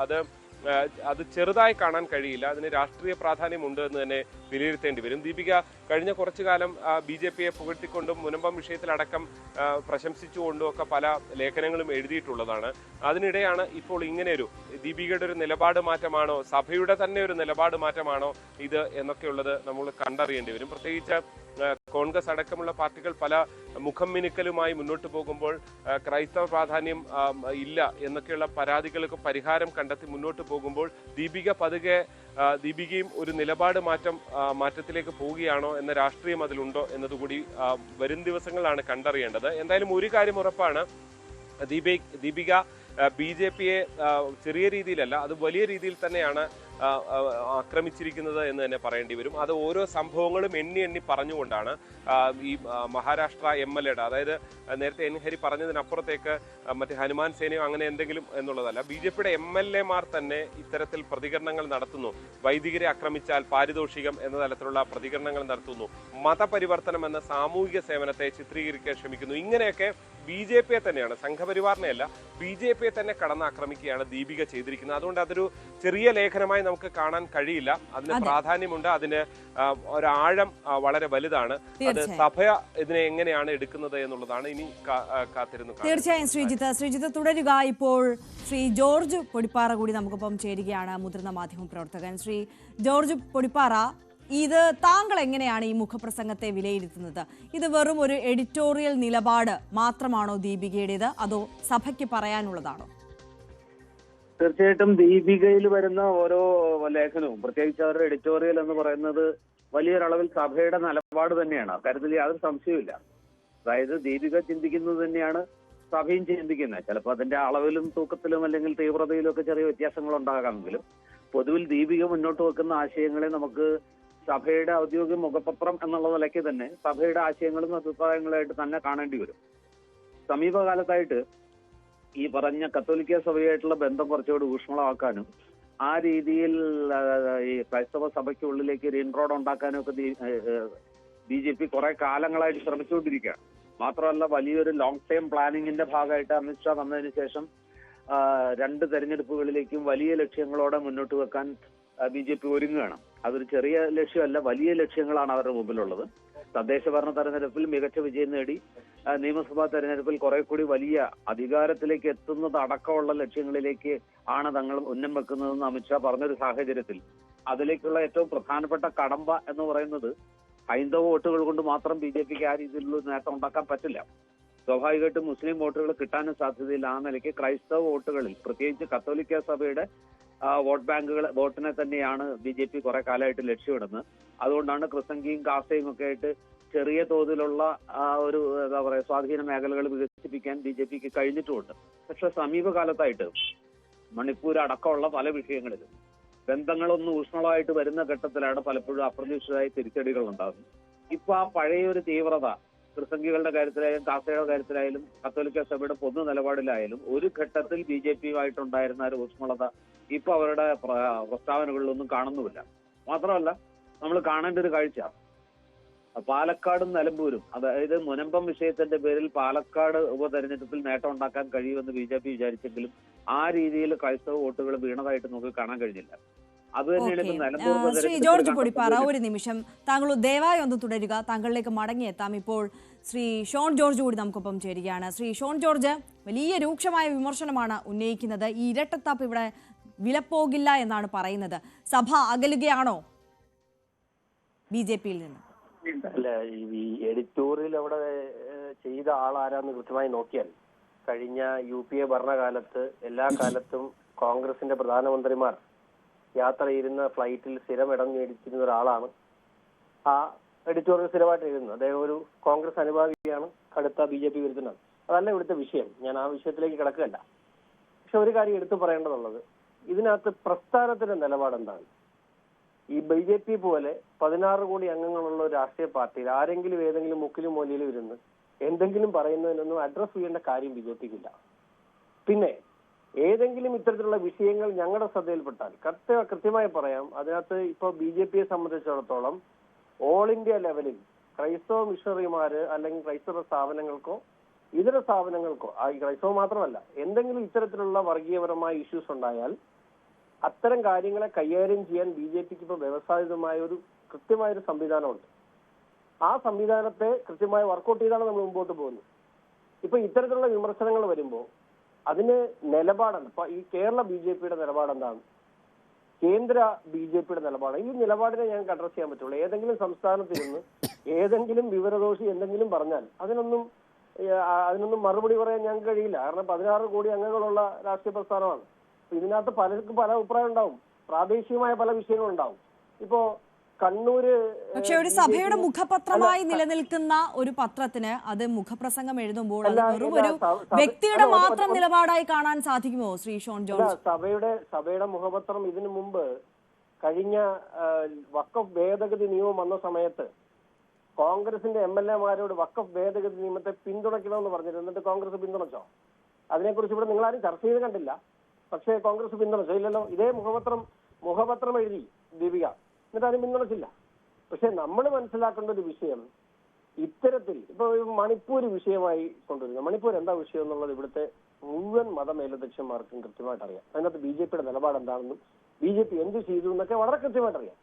Speaker 2: അത് ചെറുതായി കാണാൻ കഴിയില്ല. അതിന് രാഷ്ട്രീയ പ്രാധാന്യമുണ്ട് എന്ന് തന്നെ വിലയിരുത്തേണ്ടി വരും. ദീപിക കഴിഞ്ഞ കുറച്ചു കാലം BJPയെ പുകഴ്ത്തിക്കൊണ്ടും മുനമ്പം വിഷയത്തിലടക്കം പ്രശംസിച്ചുകൊണ്ടും ഒക്കെ പല ലേഖനങ്ങളും എഴുതിയിട്ടുള്ളതാണ്. അതിനിടെയാണ് ഇപ്പോൾ ഇങ്ങനെയൊരു ദീപികയുടെ ഒരു നിലപാട് മാറ്റമാണോ, സഭയുടെ തന്നെ ഒരു നിലപാട് മാറ്റമാണോ ഇത് എന്നൊക്കെയുള്ളത് നമ്മൾ കണ്ടറിയേണ്ടി വരും. പ്രത്യേകിച്ച് കോൺഗ്രസ് അടക്കമുള്ള പാർട്ടികൾ പല മുഖം മിനുക്കലുമായി മുന്നോട്ട് പോകുമ്പോൾ ക്രൈസ്തവ പ്രാധാന്യം ഇല്ല എന്നൊക്കെയുള്ള പരാതികൾക്ക് പരിഹാരം കണ്ടെത്തി മുന്നോട്ട് പോകുമ്പോൾ ദീപികയും ഒരു നിലപാട് മാറ്റത്തിലേക്ക് പോവുകയാണോ എന്ന രാഷ്ട്രീയം അതിലുണ്ടോ എന്നതുകൂടി വരും ദിവസങ്ങളിലാണ് കണ്ടറിയേണ്ടത്. എന്തായാലും ഒരു കാര്യം ഉറപ്പാണ്, ദീപിക BJPയെ ചെറിയ രീതിയിലല്ല, അത് വലിയ രീതിയിൽ തന്നെയാണ് ആക്രമിച്ചിരിക്കുന്നത് എന്ന് തന്നെ പറയേണ്ടി വരും. അത് ഓരോ സംഭവങ്ങളും എണ്ണി പറഞ്ഞുകൊണ്ടാണ്. ഈ മഹാരാഷ്ട്ര MLAയുടെ, അതായത് നേരത്തെ എൻ ഹരി പറഞ്ഞതിനപ്പുറത്തേക്ക് മറ്റേ ഹനുമാൻ സേനയോ അങ്ങനെ എന്തെങ്കിലും എന്നുള്ളതല്ല, BJPയുടെ MLAമാർ തന്നെ ഇത്തരത്തിൽ പ്രതികരണങ്ങൾ നടത്തുന്നു. വൈദികരെ ആക്രമിച്ചാൽ പാരിതോഷികം എന്ന തരത്തിലുള്ള പ്രതികരണങ്ങൾ നടത്തുന്നു. മതപരിവർത്തനം എന്ന സാമൂഹിക സേവനത്തെ ചിത്രീകരിക്കാൻ ശ്രമിക്കുന്നു. ഇങ്ങനെയൊക്കെ BJPയെ തന്നെയാണ്, സംഘപരിവാറിനെയല്ല, BJPയെ തന്നെ കടന്നാക്രമിക്കുകയാണ് ദീപിക ചെയ്തിരിക്കുന്നത്. അതുകൊണ്ട് അതൊരു ചെറിയ ലേഖനമായി നമുക്ക് കാണാൻ കഴിയില്ല. അതിന് പ്രാധാന്യമുണ്ട്, അതിന് ഒരാഴം വളരെ വലുതാണ്. അത് സഭ ഇതിനെ എങ്ങനെയാണ് എടുക്കുന്നത് എന്നുള്ളതാണ് ഇനി കാത്തിരുന്നു.
Speaker 1: തീർച്ചയായും ശ്രീജിത്ത് തുടരുക. ഇപ്പോൾ ശ്രീ ജോർജ് പൊടിപ്പാറ കൂടി നമുക്കൊപ്പം ചേരുകയാണ്, മുതിർന്ന മാധ്യമ പ്രവർത്തകൻ. ശ്രീ ജോർജ് പൊടിപ്പാറ, ഇത് താങ്കൾ എങ്ങനെയാണ് ഈ മുഖപ്രസംഗത്തെ വിലയിരുത്തുന്നത്? ഇത് വെറും ഒരു എഡിറ്റോറിയൽ നിലപാട് മാത്രമാണോ ദീപികയുടേത്, അതോ സഭയ്ക്ക് പറയാനുള്ളതാണോ?
Speaker 4: തീർച്ചയായിട്ടും ദീപികയിൽ വരുന്ന ഓരോ ലേഖനവും, പ്രത്യേകിച്ച് അവരുടെ എഡിറ്റോറിയൽ എന്ന് പറയുന്നത് വലിയൊരളവിൽ സഭയുടെ നിലപാട് തന്നെയാണ്. അക്കാര്യത്തിൽ യാതൊരു സംശയവുമില്ല. അതായത് ദീപിക ചിന്തിക്കുന്നത് തന്നെയാണ് സഭയും ചിന്തിക്കുന്നത്. ചിലപ്പോൾ അതിന്റെ അളവിലും തൂക്കത്തിലും അല്ലെങ്കിൽ തീവ്രതയിലും ഒക്കെ ചെറിയ വ്യത്യാസങ്ങൾ ഉണ്ടാകാമെങ്കിലും പൊതുവിൽ ദീപിക മുന്നോട്ട് വെക്കുന്ന ആശയങ്ങളെ നമുക്ക് സഭയുടെ ഔദ്യോഗിക മുഖപത്രം എന്നുള്ള നിലയ്ക്ക് തന്നെ സഭയുടെ ആശയങ്ങളും അഭിപ്രായങ്ങളായിട്ട് തന്നെ കാണേണ്ടി വരും. സമീപകാലത്തായിട്ട് ഈ പറഞ്ഞ കത്തോലിക്ക സഭയായിട്ടുള്ള ബന്ധം കുറച്ചുകൂടി ഊഷ്മളമാക്കാനും ആ രീതിയിൽ ഈ ക്രൈസ്തവ സഭയ്ക്കുള്ളിലേക്ക് ഒരു ഇൻട്രോഡ് ഉണ്ടാക്കാനും ഒക്കെ BJP കുറെ കാലങ്ങളായിട്ട് ശ്രമിച്ചുകൊണ്ടിരിക്കുകയാണ്. മാത്രമല്ല, വലിയൊരു ലോങ് ടൈം പ്ലാനിങ്ങിന്റെ ഭാഗമായിട്ട് അമിത്ഷാ വന്നതിന് ശേഷം 2 തെരഞ്ഞെടുപ്പുകളിലേക്കും വലിയ ലക്ഷ്യങ്ങളോടെ മുന്നോട്ട് വെക്കാൻ BJP ഒരുങ്ങുകയാണ്. അതൊരു ചെറിയ ലക്ഷ്യമല്ല, വലിയ ലക്ഷ്യങ്ങളാണ് അവരുടെ മുമ്പിലുള്ളത്. തദ്ദേശ ഭരണ തെരഞ്ഞെടുപ്പിൽ മികച്ച വിജയം നേടി നിയമസഭാ തെരഞ്ഞെടുപ്പിൽ കുറെ കൂടി വലിയ അധികാരത്തിലേക്ക് എത്തുന്നത് അടക്കമുള്ള ലക്ഷ്യങ്ങളിലേക്ക് ആണ് തങ്ങൾ ഉന്നം വെക്കുന്നതെന്ന് അമിത്ഷാ പറഞ്ഞൊരു സാഹചര്യത്തിൽ അതിലേക്കുള്ള ഏറ്റവും പ്രധാനപ്പെട്ട കടമ്പ എന്ന് പറയുന്നത് ഹൈന്ദവ വോട്ടുകൾ കൊണ്ട് മാത്രം BJPക്ക് ആ രീതിയിലുള്ള നേട്ടം ഉണ്ടാക്കാൻ പറ്റില്ല. സ്വാഭാവികമായിട്ടും മുസ്ലിം വോട്ടുകൾ കിട്ടാനും സാധ്യതയില്ല. ആ നിലയ്ക്ക് ക്രൈസ്തവ വോട്ടുകളിൽ, പ്രത്യേകിച്ച് കത്തോലിക്ക സഭയുടെ വോട്ടിനെ തന്നെയാണ് BJP കുറെ കാലമായിട്ട് ലക്ഷ്യമിടുന്നത്. അതുകൊണ്ടാണ് ക്രിസംഗിയും കാസയും ഒക്കെ ആയിട്ട് ചെറിയ തോതിലുള്ള ഒരു എന്താ പറയുക സ്വാധീന മേഖലകൾ വികസിപ്പിക്കാൻ BJPക്ക് കഴിഞ്ഞിട്ടുമുണ്ട്. പക്ഷെ സമീപകാലത്തായിട്ട് മണിപ്പൂർ അടക്കമുള്ള പല വിഷയങ്ങളിലും ബന്ധങ്ങളൊന്നും ഊഷ്മളമായിട്ട് വരുന്ന ഘട്ടത്തിലാണ് പലപ്പോഴും അപ്രതീക്ഷിതമായ തിരിച്ചടികൾ ഉണ്ടാകുന്നത്. ഇപ്പൊ ആ പഴയൊരു തീവ്രത ക്രിസംഗികളുടെ കാര്യത്തിലായാലും കാസയുടെ കാര്യത്തിലായാലും കത്തോലിക്ക സഭയുടെ പൊതു നിലപാടിലായാലും ഒരു ഘട്ടത്തിൽ BJPയുമായിട്ടുണ്ടായിരുന്ന ഒരു ഊഷ്മളത ഇപ്പൊ അവരുടെ പ്രസ്താവനകളിലൊന്നും കാണുന്നുമില്ല. മാത്രമല്ല, നമ്മൾ കാണേണ്ട ഒരു കാഴ്ച പാലക്കാടും നിലമ്പൂരും, അതായത് മുനമ്പം വിഷയത്തിന്റെ പേരിൽ പാലക്കാട് ഉപതെരഞ്ഞെടുപ്പിൽ നേട്ടം ഉണ്ടാക്കാൻ കഴിയുമെന്ന് BJP വിചാരിച്ചെങ്കിലും ആ രീതിയിൽ ക്രൈസ്തവ വോട്ടുകൾ വീണതായിട്ട് നമുക്ക് കാണാൻ കഴിഞ്ഞില്ല. അത് തന്നെയാണ്
Speaker 1: ശ്രീ ജോർജ് പൊടിപ്പാറ, ഒരു നിമിഷം താങ്കൾ ദയവായി ഒന്ന് തുടരുക. താങ്കളിലേക്ക് മടങ്ങിയെത്താം. ഇപ്പോൾ ശ്രീ ഷോൺ ജോർജ് കൂടി നമുക്കൊപ്പം ചേരുകയാണ്. ശ്രീ ഷോൺ ജോർജ്, വലിയ രൂക്ഷമായ വിമർശനമാണ് ഉന്നയിക്കുന്നത്. ഈ ഇരട്ടത്താപ്പ് ഇവിടെ വിലപ്പോകില്ല എന്നാണ് പറയുന്നത്. സഭ അകലുകയാണോ BJPയിൽ നിന്ന്?
Speaker 5: അല്ല, ഈ എഡിറ്റോറിയൽ അവിടെ ചെയ്ത ആളാരാന്ന് കൃത്യമായി നോക്കിയാൽ കഴിഞ്ഞ UPA ഭരണകാലത്ത് എല്ലാ കാലത്തും കോൺഗ്രസിന്റെ പ്രധാനമന്ത്രിമാർ യാത്ര ചെയ്യുന്ന ഫ്ലൈറ്റിൽ സ്ഥിരം ഇടം നേടിച്ചിരുന്ന ഒരാളാണ്. ആ എഡിറ്റോറിയൽ സ്ഥിരമായിട്ട് എഴുതുന്നത് അദ്ദേഹം ഒരു കോൺഗ്രസ് അനുഭാവിയാണ്, കടുത്ത BJP വിരുദ്ധനാണ്. അതല്ല ഇവിടുത്തെ വിഷയം, ഞാൻ ആ വിഷയത്തിലേക്ക് കിടക്കുകയല്ല. പക്ഷെ ഒരു കാര്യം എടുത്തു പറയേണ്ടതുള്ളത്, ഇതിനകത്ത് പ്രസ്ഥാനത്തിന്റെ നിലപാട് എന്താണ്? ഈ BJP പോലെ 16 കോടി അംഗങ്ങളുള്ള ഒരു രാഷ്ട്രീയ പാർട്ടിയിൽ ആരെങ്കിലും ഏതെങ്കിലും മുക്കിലും മൂലയിലും ഇരുന്ന് എന്തെങ്കിലും പറയുന്നതിനൊന്നും അഡ്രസ് ചെയ്യേണ്ട കാര്യം BJPക്കില്ല. പിന്നെ ഏതെങ്കിലും ഇത്തരത്തിലുള്ള വിഷയങ്ങൾ ഞങ്ങളുടെ ശ്രദ്ധയിൽപ്പെട്ടാൽ കൃത്യമായി പറയാം. അതിനകത്ത് ഇപ്പോൾ BJPയെ സംബന്ധിച്ചിടത്തോളം ഓൾ ഇന്ത്യ ലെവലിൽ ക്രൈസ്തവ മിഷണറിമാര് അല്ലെങ്കിൽ ക്രൈസ്തവ സ്ഥാപനങ്ങൾക്കോ ഇതര സ്ഥാപനങ്ങൾക്കോ, ഈ ക്രൈസ്തവ മാത്രമല്ല, എന്തെങ്കിലും ഇത്തരത്തിലുള്ള വർഗീയപരമായ ഇഷ്യൂസ് ഉണ്ടായാൽ അത്തരം കാര്യങ്ങളെ കൈകാര്യം ചെയ്യാൻ BJPക്ക് ഇപ്പോൾ വ്യവസ്ഥാപിതമായ ഒരു കൃത്യമായൊരു സംവിധാനമുണ്ട്. ആ സംവിധാനത്തെ കൃത്യമായി വർക്കൗട്ട് ചെയ്താണ് നമ്മൾ മുമ്പോട്ട് പോകുന്നത്. ഇപ്പൊ ഇത്തരത്തിലുള്ള വിമർശനങ്ങൾ വരുമ്പോൾ അതിന് നിലപാടാണ്. ഇപ്പൊ ഈ കേരള BJPയുടെ നിലപാട് എന്താണ്, കേന്ദ്ര BJPയുടെ നിലപാട്, ഈ നിലപാടിനെ ഞങ്ങൾക്ക് അഡ്രസ് ചെയ്യാൻ പറ്റുള്ളൂ. ഏതെങ്കിലും സംസ്ഥാനത്തിരുന്ന് ഏതെങ്കിലും വിവരദോഷി എന്തെങ്കിലും പറഞ്ഞാൽ അതിനൊന്നും മറുപടി പറയാൻ ഞങ്ങൾക്ക് കഴിയില്ല. കാരണം 16 കോടി അംഗങ്ങളുള്ള രാഷ്ട്രീയ പ്രസ്ഥാനമാണ്. ഇതിനകത്ത് പലർക്കും പല അഭിപ്രായം ഉണ്ടാവും, പ്രാദേശികമായ പല വിഷയങ്ങളുണ്ടാവും. ഇപ്പോ കണ്ണൂര്
Speaker 1: പക്ഷെ ഒരു സഭയുടെ മുഖപത്രമായി നിലനിൽക്കുന്ന ഒരു പത്രത്തിന് അത് മുഖപ്രസംഗം എഴുതുമ്പോൾ അത് വെറും ഒരു വ്യക്തിയുടെ മാത്രം നിലപാടായി കാണാൻ സാധിക്കുമോ ശ്രീ ഷോൺ ജോർജ്?
Speaker 5: സഭയുടെ മുഖപത്രം ഇതിനു മുമ്പ് കഴിഞ്ഞ വഖഫ് ഭേദഗതി നിയമം വന്ന സമയത്ത് കോൺഗ്രസിന്റെ MLA-മാരോട് വഖഫ് ഭേദഗതി നിയമത്തെ പിന്തുണയ്ക്കണമെന്ന് പറഞ്ഞിരുന്നു. എന്നിട്ട് കോൺഗ്രസ് പിന്തുണച്ചോ? അതിനെക്കുറിച്ച് ഇവിടെ നിങ്ങളാരും ചർച്ച ചെയ്ത് കണ്ടില്ല. പക്ഷേ കോൺഗ്രസ് പിന്തുണച്ചോ? ഇല്ലല്ലോ. ഇതേ മുഖപത്രം എഴുതി ദീപിക, എന്നിട്ട് അതിന് പിന്തുണച്ചില്ല. പക്ഷെ നമ്മൾ മനസ്സിലാക്കേണ്ട ഒരു വിഷയം, ഇത്തരത്തിൽ ഇപ്പൊ മണിപ്പൂർ വിഷയമായി കൊണ്ടുവരുന്നത്, മണിപ്പൂർ എന്താ വിഷയം എന്നുള്ളത് ഇവിടുത്തെ മുഴുവൻ മതമേലധ്യക്ഷന്മാർക്കും കൃത്യമായിട്ട് അറിയാം. അതിനകത്ത് BJPയുടെ നിലപാട് എന്താണെന്നും BJP എന്ത് ചെയ്തു എന്നൊക്കെ വളരെ കൃത്യമായിട്ട് അറിയാം.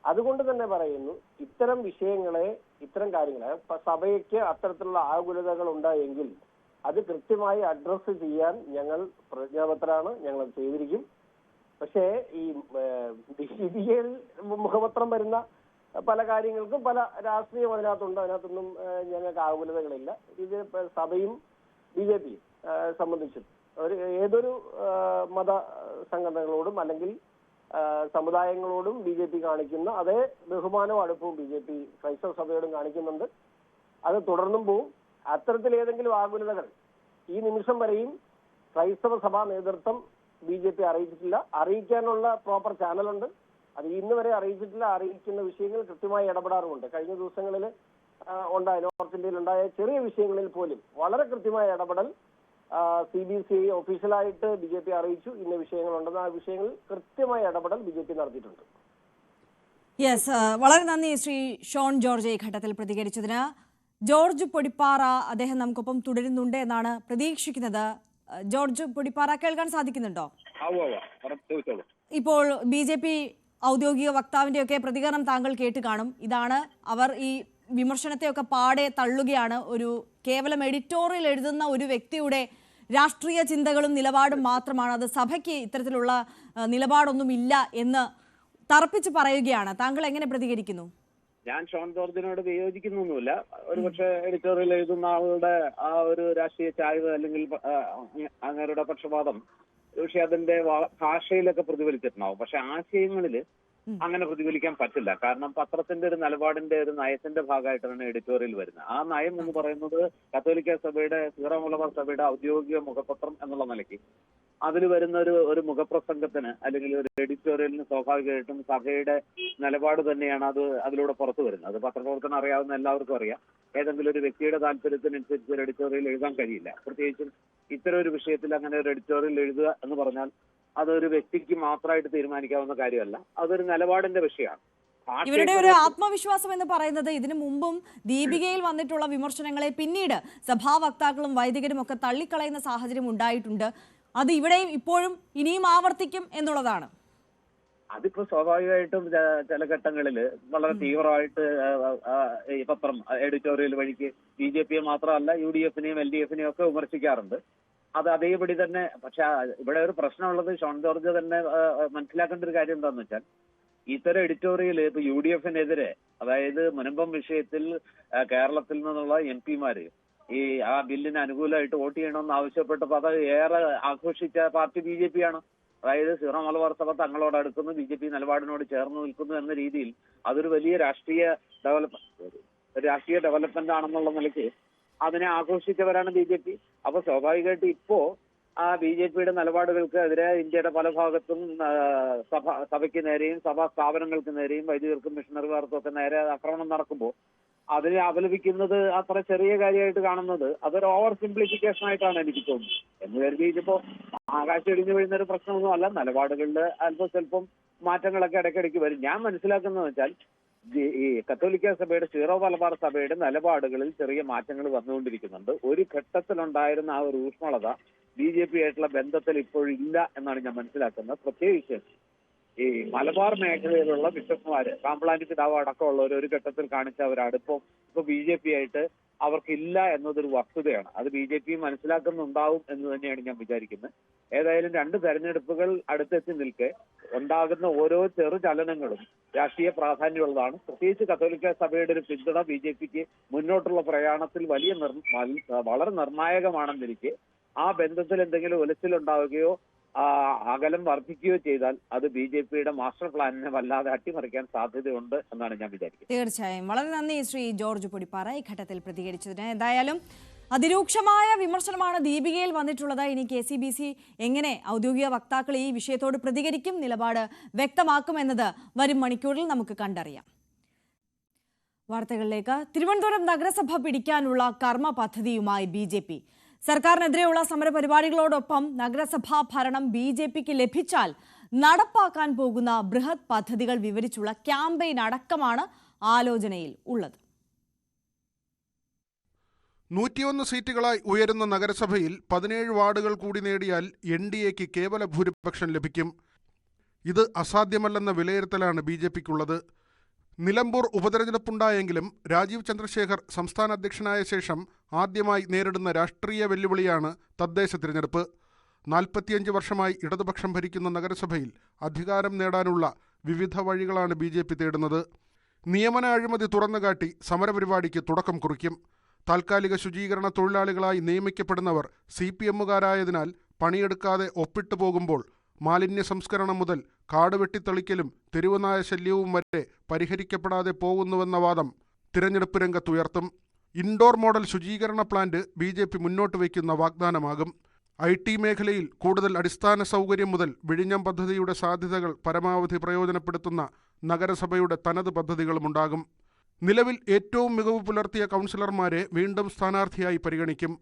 Speaker 5: അതുകൊണ്ട് തന്നെ പറയുന്നു, ഇത്തരം വിഷയങ്ങളെ, ഇത്തരം കാര്യങ്ങളെ സഭയ്ക്ക് അത്തരത്തിലുള്ള ആകുലതകൾ ഉണ്ടായെങ്കിൽ അത് കൃത്യമായി അഡ്രസ്സ് ചെയ്യാൻ ഞങ്ങൾ പ്രതിജ്ഞാബദ്ധരാണ്, ഞങ്ങൾ അത് ചെയ്തിരിക്കും. പക്ഷേ ഈ ദീപികയിൽ മുഖപത്രം വരുന്ന പല കാര്യങ്ങൾക്കും പല രാഷ്ട്രീയം അതിനകത്തുണ്ട്. അതിനകത്തൊന്നും ഞങ്ങൾക്ക് ആകുലതകളില്ല. ഇത് സഭയും BJPയും സംബന്ധിച്ചും ഏതൊരു മത സംഘടനകളോടും അല്ലെങ്കിൽ സമുദായങ്ങളോടും BJP കാണിക്കുന്ന അതേ ബഹുമാനവും അടുപ്പവും BJP ക്രൈസ്തവ സഭയോടും കാണിക്കുന്നുണ്ട്. അത് തുടർന്നും പോവും. അത്തരത്തിൽ ഏതെങ്കിലും ആകുലതകൾ ഈ നിമിഷം വരെയും ക്രൈസ്തവ സഭാ നേതൃത്വം BJP അറിയിച്ചിട്ടില്ല. അറിയിക്കാനുള്ള പ്രോപ്പർ ചാനലുണ്ട്. അത് ഇന്ന് വരെ അറിയിച്ചിട്ടില്ല. അറിയിക്കുന്ന വിഷയങ്ങൾ കൃത്യമായി ഇടപെടാറുമുണ്ട്. കഴിഞ്ഞ ദിവസങ്ങളിൽ ഉണ്ടായ നോർത്ത് ഇന്ത്യയിൽ ഉണ്ടായ ചെറിയ വിഷയങ്ങളിൽ പോലും വളരെ കൃത്യമായ ഇടപെടൽ CBCI ഒഫീഷ്യലായിട്ട് BJP അറിയിച്ചു. ഇന്ന വിഷയങ്ങളുണ്ടെന്ന്. ആ വിഷയങ്ങളിൽ കൃത്യമായ ഇടപെടൽ BJP നടത്തിയിട്ടുണ്ട്.
Speaker 1: യെസ്, വളരെ നന്ദി ശ്രീ ഷോൺ ജോർജ് ഈ ഘട്ടത്തിൽ പ്രതികരിച്ചതിന്. ജോർജ് പൊടിപ്പാറ അദ്ദേഹം നമുക്കൊപ്പം തുടരുന്നുണ്ട് എന്നാണ് പ്രതീക്ഷിക്കുന്നത്. ജോർജ് പൊടിപ്പാറ കേൾക്കാൻ സാധിക്കുന്നുണ്ടോ? ഇപ്പോൾ BJP ഔദ്യോഗിക വക്താവിന്റെയൊക്കെ പ്രതികരണം താങ്കൾ കേട്ട് കാണും. ഇതാണ് അവർ ഈ വിമർശനത്തെയൊക്കെ പാടെ തള്ളുകയാണ്. ഒരു കേവലം എഡിറ്റോറിയൽ എഴുതുന്ന ഒരു വ്യക്തിയുടെ രാഷ്ട്രീയ ചിന്തകളും നിലപാടും മാത്രമാണ്, അത് സഭയ്ക്ക് ഇത്തരത്തിലുള്ള നിലപാടൊന്നും ഇല്ല എന്ന് തറപ്പിച്ച് പറയുകയാണ്. താങ്കൾ എങ്ങനെ പ്രതികരിക്കുന്നു?
Speaker 4: ഞാൻ ഷോൺ ജോർജിനോട് വിയോജിക്കുന്നൊന്നുമില്ല. ഒരുപക്ഷെ എഡിറ്റോറിയൽ എഴുതുന്ന ആളുടെ ആ ഒരു രാഷ്ട്രീയ ചായ്വ് അല്ലെങ്കിൽ അങ്ങേരുടെ പക്ഷപാതം പക്ഷെ അതിന്റെ ഭാഷയിലൊക്കെ പ്രതിഫലിച്ചിട്ടുണ്ടാവും. പക്ഷെ ആശയങ്ങളിൽ അങ്ങനെ പ്രതിഫലിക്കാൻ പറ്റില്ല. കാരണം പത്രത്തിന്റെ ഒരു നിലപാടിന്റെ ഒരു നയത്തിന്റെ ഭാഗമായിട്ടാണ് എഡിറ്റോറിയൽ വരുന്നത്. ആ നയം എന്ന് പറയുന്നത് കത്തോലിക്ക സഭയുടെ, സീറോ മലബാർ സഭയുടെ ഔദ്യോഗിക മുഖപത്രം എന്നുള്ള നിലയ്ക്ക് അതിൽ വരുന്ന ഒരു മുഖപ്രസംഗത്തിന് അല്ലെങ്കിൽ ഒരു എഡിറ്റോറിയലിന് സ്വാഭാവികമായിട്ടും സഭയുടെ നിലപാട് തന്നെയാണ് അതിലൂടെ പുറത്തു വരുന്നത്. അത് പത്രപ്രവർത്തനം അറിയാവുന്ന എല്ലാവർക്കും അറിയാം. ഏതെങ്കിലും ഒരു വ്യക്തിയുടെ താല്പര്യത്തിനനുസരിച്ച് ഒരു എഡിറ്റോറിയൽ എഴുതാൻ കഴിയില്ല. പ്രത്യേകിച്ചും ഇത്തരം ഒരു വിഷയത്തിൽ അങ്ങനെ ഒരു എഡിറ്റോറിയൽ എഴുതുക എന്ന് പറഞ്ഞാൽ അതൊരു വ്യക്തിക്ക് മാത്രമായിട്ട് തീരുമാനിക്കാവുന്ന കാര്യമല്ല. അതൊരു നിലപാടിന്റെ വിഷയമാണ്.
Speaker 1: ഇവരുടെ ഒരു ആത്മവിശ്വാസം എന്ന് പറയുന്നത് ഇതിനു മുമ്പും ദീപികയിൽ വന്നിട്ടുള്ള വിമർശനങ്ങളെ പിന്നീട് സഭാ വക്താക്കളും വൈദികരും ഒക്കെ തള്ളിക്കളയുന്ന സാഹചര്യം ഉണ്ടായിട്ടുണ്ട്. അത് ഇവിടെയും ഇപ്പോഴും ഇനിയും ആവർത്തിക്കും എന്നുള്ളതാണ്.
Speaker 4: അതിപ്പോ സ്വാഭാവികമായിട്ടും ചില ഘട്ടങ്ങളിൽ വളരെ തീവ്രമായിട്ട് ഈ പത്രം എഡിറ്റോറിയൽ വഴിക്ക് BJPയെ മാത്രമല്ല UDF-നെയും LDF-നെയും ഒക്കെ വിമർശിക്കാറുണ്ട്. അത് അതേപടി തന്നെ. പക്ഷെ ഇവിടെ ഒരു പ്രശ്നമുള്ളത് ഷോൺ ജോർജ് തന്നെ മനസ്സിലാക്കേണ്ട ഒരു കാര്യം എന്താണെന്ന് വെച്ചാൽ, ഇത്തരം എഡിറ്റോറിയൽ ഇപ്പൊ UDF-നെതിരെ, അതായത് മുനമ്പം വിഷയത്തിൽ കേരളത്തിൽ നിന്നുള്ള MP-മാര് ഈ ആ ബില്ലിന് അനുകൂലമായിട്ട് വോട്ട് ചെയ്യണമെന്ന് ആവശ്യപ്പെട്ടപ്പോൾ അത് ഏറെ ആഘോഷിച്ച പാർട്ടി BJP-ആണ്. അതായത് സീറോ മലബാർ സഭ തങ്ങളോട് അടുക്കുന്നു, BJP നിലപാടിനോട് ചേർന്ന് നിൽക്കുന്നു എന്ന രീതിയിൽ അതൊരു വലിയ രാഷ്ട്രീയ ഡെവലപ്മെന്റ് ആണെന്നുള്ള നിലയ്ക്ക് അതിനെ ആഘോഷിച്ചവരാണ് BJP. അപ്പൊ സ്വാഭാവികമായിട്ട് ഇപ്പോ ആ BJP-യുടെ നിലപാടുകൾക്ക് എതിരെ ഇന്ത്യയുടെ പല ഭാഗത്തും സഭയ്ക്ക് നേരെയും സഭാ സ്ഥാപനങ്ങൾക്ക് നേരെയും വൈദികർക്കും മിഷണറിമാർക്കും ഒക്കെ നേരെ ആക്രമണം നടക്കുമ്പോൾ അതിനെ അപലപിക്കുന്നത് അത്ര ചെറിയ കാര്യമായിട്ട് കാണുന്നത് അതൊരു ഓവർ സിംപ്ലിഫിക്കേഷൻ ആയിട്ടാണ് എനിക്ക് തോന്നുന്നത്. എന്ന് കരുതി ഇതിപ്പോ ആകാശം ഇടിഞ്ഞു വീഴുന്ന ഒരു പ്രശ്നമൊന്നും അല്ല. നിലപാടുകളിൽ അല്പം സ്വല്പം മാറ്റങ്ങളൊക്കെ ഇടയ്ക്കിടയ്ക്ക് വരും. ഞാൻ മനസ്സിലാക്കുന്നത് വെച്ചാൽ ഈ കത്തോലിക്ക സഭയുടെ സീറോ മലബാർ സഭയുടെ നിലപാടുകളിൽ ചെറിയ മാറ്റങ്ങൾ വന്നുകൊണ്ടിരിക്കുന്നുണ്ട്. ഒരു ഘട്ടത്തിലുണ്ടായിരുന്ന ആ ഒരു ഊഷ്മളത BJP ആയിട്ടുള്ള ബന്ധത്തിൽ ഇപ്പോഴില്ല എന്നാണ് ഞാൻ മനസ്സിലാക്കുന്നത്. പ്രത്യേകിച്ച് ഈ മലബാർ മേഖലയിലുള്ള ബിഷപ്പുമാര് കാമ്പ്ലാനി പിതാവ് അടക്കമുള്ളവർ ഒരു ഘട്ടത്തിൽ കാണിച്ച ഒരു അടുപ്പം ഇപ്പൊ BJP ആയിട്ട് അവർക്കില്ല എന്നതൊരു വസ്തുതയാണ്. അത് BJP മനസ്സിലാക്കുന്നുണ്ടാവും എന്ന് തന്നെയാണ് ഞാൻ വിചാരിക്കുന്നത്. ഏതായാലും 2 തെരഞ്ഞെടുപ്പുകൾ അടുത്തെത്തി നിൽക്കെ ഉണ്ടാകുന്ന ഓരോ ചെറു ചലനങ്ങളും രാഷ്ട്രീയ പ്രാധാന്യമുള്ളതാണ്. പ്രത്യേകിച്ച് കത്തോലിക്ക സഭയുടെ ഒരു പിന്തുണ BJPക്ക് മുന്നോട്ടുള്ള പ്രയാണത്തിൽ വളരെ നിർണായകമാണെന്നിരിക്കെ ആ ബന്ധത്തിൽ എന്തെങ്കിലും ഉലച്ചിലുണ്ടാവുകയോ അകലം വർദ്ധിക്കുകയോ ചെയ്താൽ അത് BJP-യുടെ മാസ്റ്റർ പ്ലാനിനെ വല്ലാതെ അട്ടിമറിക്കാൻ സാധ്യതയുണ്ട് എന്നാണ് ഞാൻ വിചാരിക്കുന്നത്.
Speaker 1: തീർച്ചയായും വളരെ നന്ദി ശ്രീ ജോർജ് പൊടിപ്പാറ ഈ ഘട്ടത്തിൽ പ്രതികരിച്ചതിന്. എന്തായാലും അതിരൂക്ഷമായ വിമർശനമാണ് ദീപികയിൽ വന്നിട്ടുള്ളത്. ഇനി KCBC എങ്ങനെ ഔദ്യോഗിക വക്താക്കൾ ഈ വിഷയത്തോട് പ്രതികരിക്കും, നിലപാട് വ്യക്തമാക്കുമെന്നത് വരും മണിക്കൂറിൽ നമുക്ക് കണ്ടറിയാം. വാർത്തകളിലേക്ക്. തിരുവനന്തപുരം നഗരസഭ പിടിക്കാനുള്ള കർമ്മ പദ്ധതിയുമായി BJP. സർക്കാരിനെതിരെയുള്ള സമരപരിപാടികളോടൊപ്പം നഗരസഭാ ഭരണം BJPക്ക് ലഭിച്ചാൽ നടപ്പാക്കാൻ പോകുന്ന ബൃഹത് പദ്ധതികൾ വിവരിച്ചുള്ള ക്യാമ്പയിൻ അടക്കമാണ് ആലോചനയിൽ ഉള്ളത്.
Speaker 6: 101 സീറ്റുകളായി ഉയരുന്ന നഗരസഭയിൽ 17 വാർഡുകൾ കൂടി നേടിയാൽ NDAക്ക് കേവല ഭൂരിപക്ഷം ലഭിക്കും. ഇത് അസാധ്യമല്ലെന്ന വിലയിരുത്തലാണ് BJPക്കുള്ളത്. നിലമ്പൂർ ഉപതെരഞ്ഞെടുപ്പുണ്ടായെങ്കിലും രാജീവ് ചന്ദ്രശേഖർ സംസ്ഥാന അധ്യക്ഷനായ ശേഷം ആദ്യമായി നേരിടുന്ന രാഷ്ട്രീയ വെല്ലുവിളിയാണ് തദ്ദേശ തിരഞ്ഞെടുപ്പ്. 45 വർഷമായി ഇടതുപക്ഷം ഭരിക്കുന്ന നഗരസഭയിൽ അധികാരം നേടാനുള്ള വിവിധ വഴികളാണ് BJP തേടുന്നത്. നിയമന അഴിമതി തുറന്നുകാട്ടി സമരപരിപാടിക്ക് തുടക്കം കുറിക്കും. താൽക്കാലിക ശുചീകരണ തൊഴിലാളികളായി നിയമിക്കപ്പെടുന്നവർ CPM-കാരായതിനാൽ പണിയെടുക്കാതെ ഒപ്പിട്ടു പോകുമ്പോൾ മാലിന്യ സംസ്കരണം മുതൽ കാട് വെട്ടിത്തെളിക്കലും തെരുവുനായ ശല്യവും വരെ പരിഹരിക്കപ്പെടാതെ പോകുന്നുവെന്ന വാദം തിരഞ്ഞെടുപ്പ് രംഗത്തുയർത്തും. ഇൻഡോർ മോഡൽ ശുചീകരണ പ്ലാന്റ് BJP മുന്നോട്ട് വയ്ക്കുന്ന വാഗ്ദാനമാകും. IT മേഖലയിൽ കൂടുതൽ അടിസ്ഥാന സൗകര്യം മുതൽ വിഴിഞ്ഞം പദ്ധതിയുടെ സാധ്യതകൾ പരമാവധി പ്രയോജനപ്പെടുത്തുന്ന നഗരസഭയുടെ തനത് പദ്ധതികളുമുണ്ടാകും. നിലവിൽ ഏറ്റവും മികവ് പുലർത്തിയ കൗൺസിലർമാരെ വീണ്ടും സ്ഥാനാർത്ഥിയായി പരിഗണിക്കും.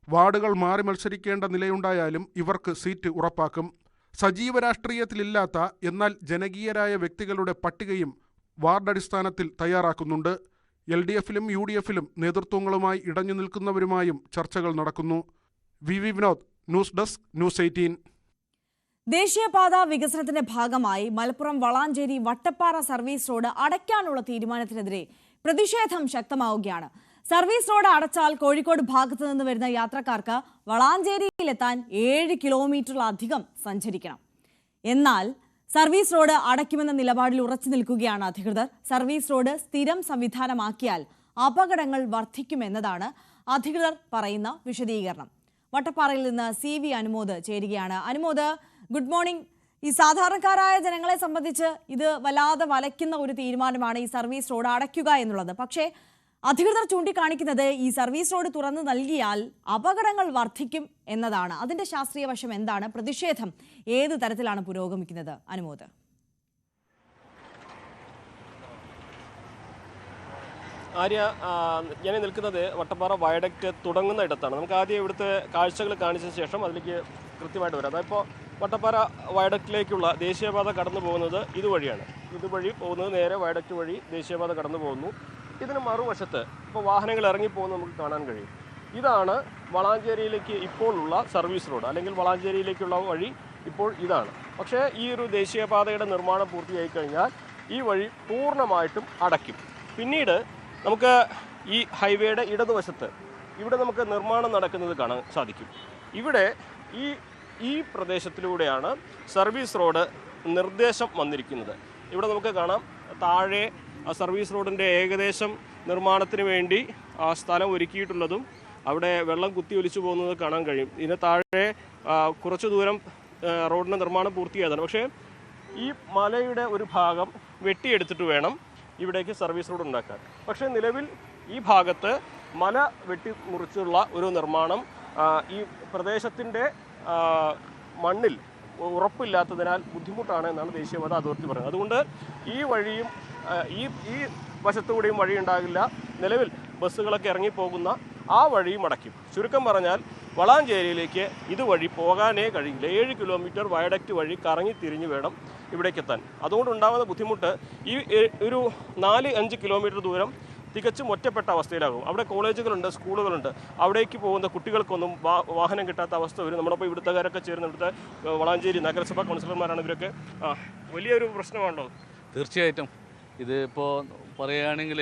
Speaker 6: വാർഡുകൾ മാറി മത്സരിക്കേണ്ട നിലയുണ്ടായാലും ഇവർക്ക് സീറ്റ് ഉറപ്പാക്കും. സജീവ രാഷ്ട്രീയത്തിലില്ലാത്ത എന്നാൽ ജനകീയരായ വ്യക്തികളുടെ പട്ടികയും വാർഡടിസ്ഥാനത്തിൽ തയ്യാറാക്കുന്നുണ്ട്. LDF-ലും UDF-ലും നേതൃത്വങ്ങളുമായി ഇടഞ്ഞു നിൽക്കുന്നവരുമായും ചർച്ചകൾ നടക്കുന്നു. VV Vinod, news desk, news 18.
Speaker 1: ദേശീയപാത വികസനത്തിന്റെ ഭാഗമായി മലപ്പുറം വളാഞ്ചേരി വട്ടപ്പാറ സർവീസ് റോഡ് അടയ്ക്കാനുള്ള തീരുമാനത്തിനെതിരെ പ്രതിഷേധം ശക്തമാവുകയാണ്. സർവീസ് റോഡ് അടച്ചാൽ കോഴിക്കോട് ഭാഗത്തു നിന്ന് വരുന്ന യാത്രക്കാർക്ക് വളാഞ്ചേരിയിലെത്താൻ 7 കിലോമീറ്ററിലധികം സഞ്ചരിക്കണം. എന്നാൽ സർവീസ് റോഡ് അടയ്ക്കുമെന്ന നിലപാടിൽ ഉറച്ചു നിൽക്കുകയാണ് അധികൃതർ. സർവീസ് റോഡ് സ്ഥിരം സംവിധാനമാക്കിയാൽ അപകടങ്ങൾ വർദ്ധിക്കുമെന്നതാണ് അധികൃതർ പറയുന്ന വിശദീകരണം. വട്ടപ്പാറയിൽ നിന്ന് CV അനുമോദ് ചേരുകയാണ്. Anumod, good morning. ഈ സാധാരണക്കാരായ ജനങ്ങളെ സംബന്ധിച്ച് ഇത് വല്ലാതെ വലയ്ക്കുന്ന ഒരു തീരുമാനമാണ് ഈ സർവീസ് റോഡ് അടയ്ക്കുക എന്നുള്ളത്. പക്ഷേ അധികൃതർ ചൂണ്ടിക്കാണിക്കുന്നത് ഈ സർവീസ് റോഡ് തുറന്നു നൽകിയാൽ അപകടങ്ങൾ വർദ്ധിക്കും എന്നതാണ്. അതിന്റെ ശാസ്ത്രീയ വശം എന്താണ്? പ്രതിഷേധം ഏത് തരത്തിലാണ് പുരോഗമിക്കുന്നത്? അനുമോദ്.
Speaker 7: ആര്യ, ഞാൻ നിൽക്കുന്നത് വട്ടപ്പാറ വയഡക്റ്റ് തുടങ്ങുന്ന ഇടത്താണ്. നമുക്ക് ആദ്യം ഇവിടുത്തെ കാഴ്ചകൾ കാണിച്ച ശേഷം അതിലേക്ക് കൃത്യമായിട്ട് വരാം. അതിപ്പോൾ വട്ടപ്പാറ വയഡക്റ്റിലേക്കുള്ള ദേശീയപാത കടന്നു പോകുന്നത് ഇതുവഴിയാണ്. ഇതുവഴി പോകുന്നത് നേരെ വയഡക്റ്റ് വഴി ദേശീയപാത കടന്നു പോകുന്നു. ഇതിന് മറുവശത്ത് ഇപ്പോൾ വാഹനങ്ങൾ ഇറങ്ങിപ്പോകുന്നത് നമുക്ക് കാണാൻ കഴിയും. ഇതാണ് വളാഞ്ചേരിയിലേക്ക് ഇപ്പോൾ ഉള്ള സർവീസ് റോഡ്, അല്ലെങ്കിൽ വളാഞ്ചേരിയിലേക്കുള്ള വഴി ഇപ്പോൾ ഇതാണ്. പക്ഷേ ഈ ഒരു ദേശീയപാതയുടെ നിർമ്മാണം പൂർത്തിയായി കഴിഞ്ഞാൽ ഈ വഴി പൂർണ്ണമായിട്ടും അടയ്ക്കും. പിന്നീട് നമുക്ക് ഈ ഹൈവേയുടെ ഇടതുവശത്ത് ഇവിടെ നമുക്ക് നിർമ്മാണം നടക്കുന്നത് കാണാൻ സാധിക്കും. ഇവിടെ ഈ പ്രദേശത്തിലൂടെയാണ് സർവീസ് റോഡ് നിർദ്ദേശം വന്നിരിക്കുന്നത്. ഇവിടെ നമുക്ക് കാണാം താഴെ സർവീസ് റോഡിൻ്റെ ഏകദേശം നിർമ്മാണത്തിന് വേണ്ടി ആ സ്ഥലം ഒരുക്കിയിട്ടുള്ളതും അവിടെ വെള്ളം കുത്തി ഒലിച്ചു പോകുന്നത് കാണാൻ കഴിയും. ഇതിന് താഴെ കുറച്ച് ദൂരം റോഡിൻ്റെ നിർമ്മാണം പൂർത്തിയായതാണ്. പക്ഷേ ഈ മലയുടെ ഒരു ഭാഗം വെട്ടിയെടുത്തിട്ട് വേണം ഇവിടേക്ക് സർവീസ് റോഡ് ഉണ്ടാക്കാൻ. പക്ഷേ നിലവിൽ ഈ ഭാഗത്ത് മല വെട്ടി മുറിച്ചുള്ള ഒരു നിർമ്മാണം ഈ പ്രദേശത്തിൻ്റെ മണ്ണിൽ ഉറപ്പില്ലാത്തതിനാൽ ബുദ്ധിമുട്ടാണ് എന്നാണ് ദേശീയപാത അതോറിറ്റി പറയുന്നത്. അതുകൊണ്ട് ഈ വഴിയും ഈ വശത്തുകൂടിയും വഴി ഉണ്ടാകില്ല. നിലവിൽ ബസ്സുകളൊക്കെ ഇറങ്ങിപ്പോകുന്ന ആ വഴിയും അടയ്ക്കും. ചുരുക്കം പറഞ്ഞാൽ വളാഞ്ചേരിയിലേക്ക് ഇതുവഴി പോകാനേ കഴിയില്ല. 7 കിലോമീറ്റർ വയഡക്റ്റ് വഴി കറങ്ങി തിരിഞ്ഞു വേണം ഇവിടേക്കെത്താൻ. അതുകൊണ്ടുണ്ടാകുന്ന ബുദ്ധിമുട്ട് ഈ ഒരു 4-5 കിലോമീറ്റർ ദൂരം തികച്ചും ഒറ്റപ്പെട്ട അവസ്ഥയിലാകും. അവിടെ കോളേജുകളുണ്ട്, സ്കൂളുകളുണ്ട്. അവിടേക്ക് പോകുന്ന കുട്ടികൾക്കൊന്നും വാഹനം കിട്ടാത്ത അവസ്ഥ വരും. നമ്മളിപ്പോൾ ഇവിടുത്തുകാരൊക്കെ ചേർന്ന് ഇവിടുത്തെ വളാഞ്ചേരി നഗരസഭാ കൗൺസിലർമാരാണ് ഇവരൊക്കെ. വലിയൊരു പ്രശ്നമാണല്ലോ.
Speaker 8: തീർച്ചയായിട്ടും ഇതിപ്പോൾ പറയുകയാണെങ്കിൽ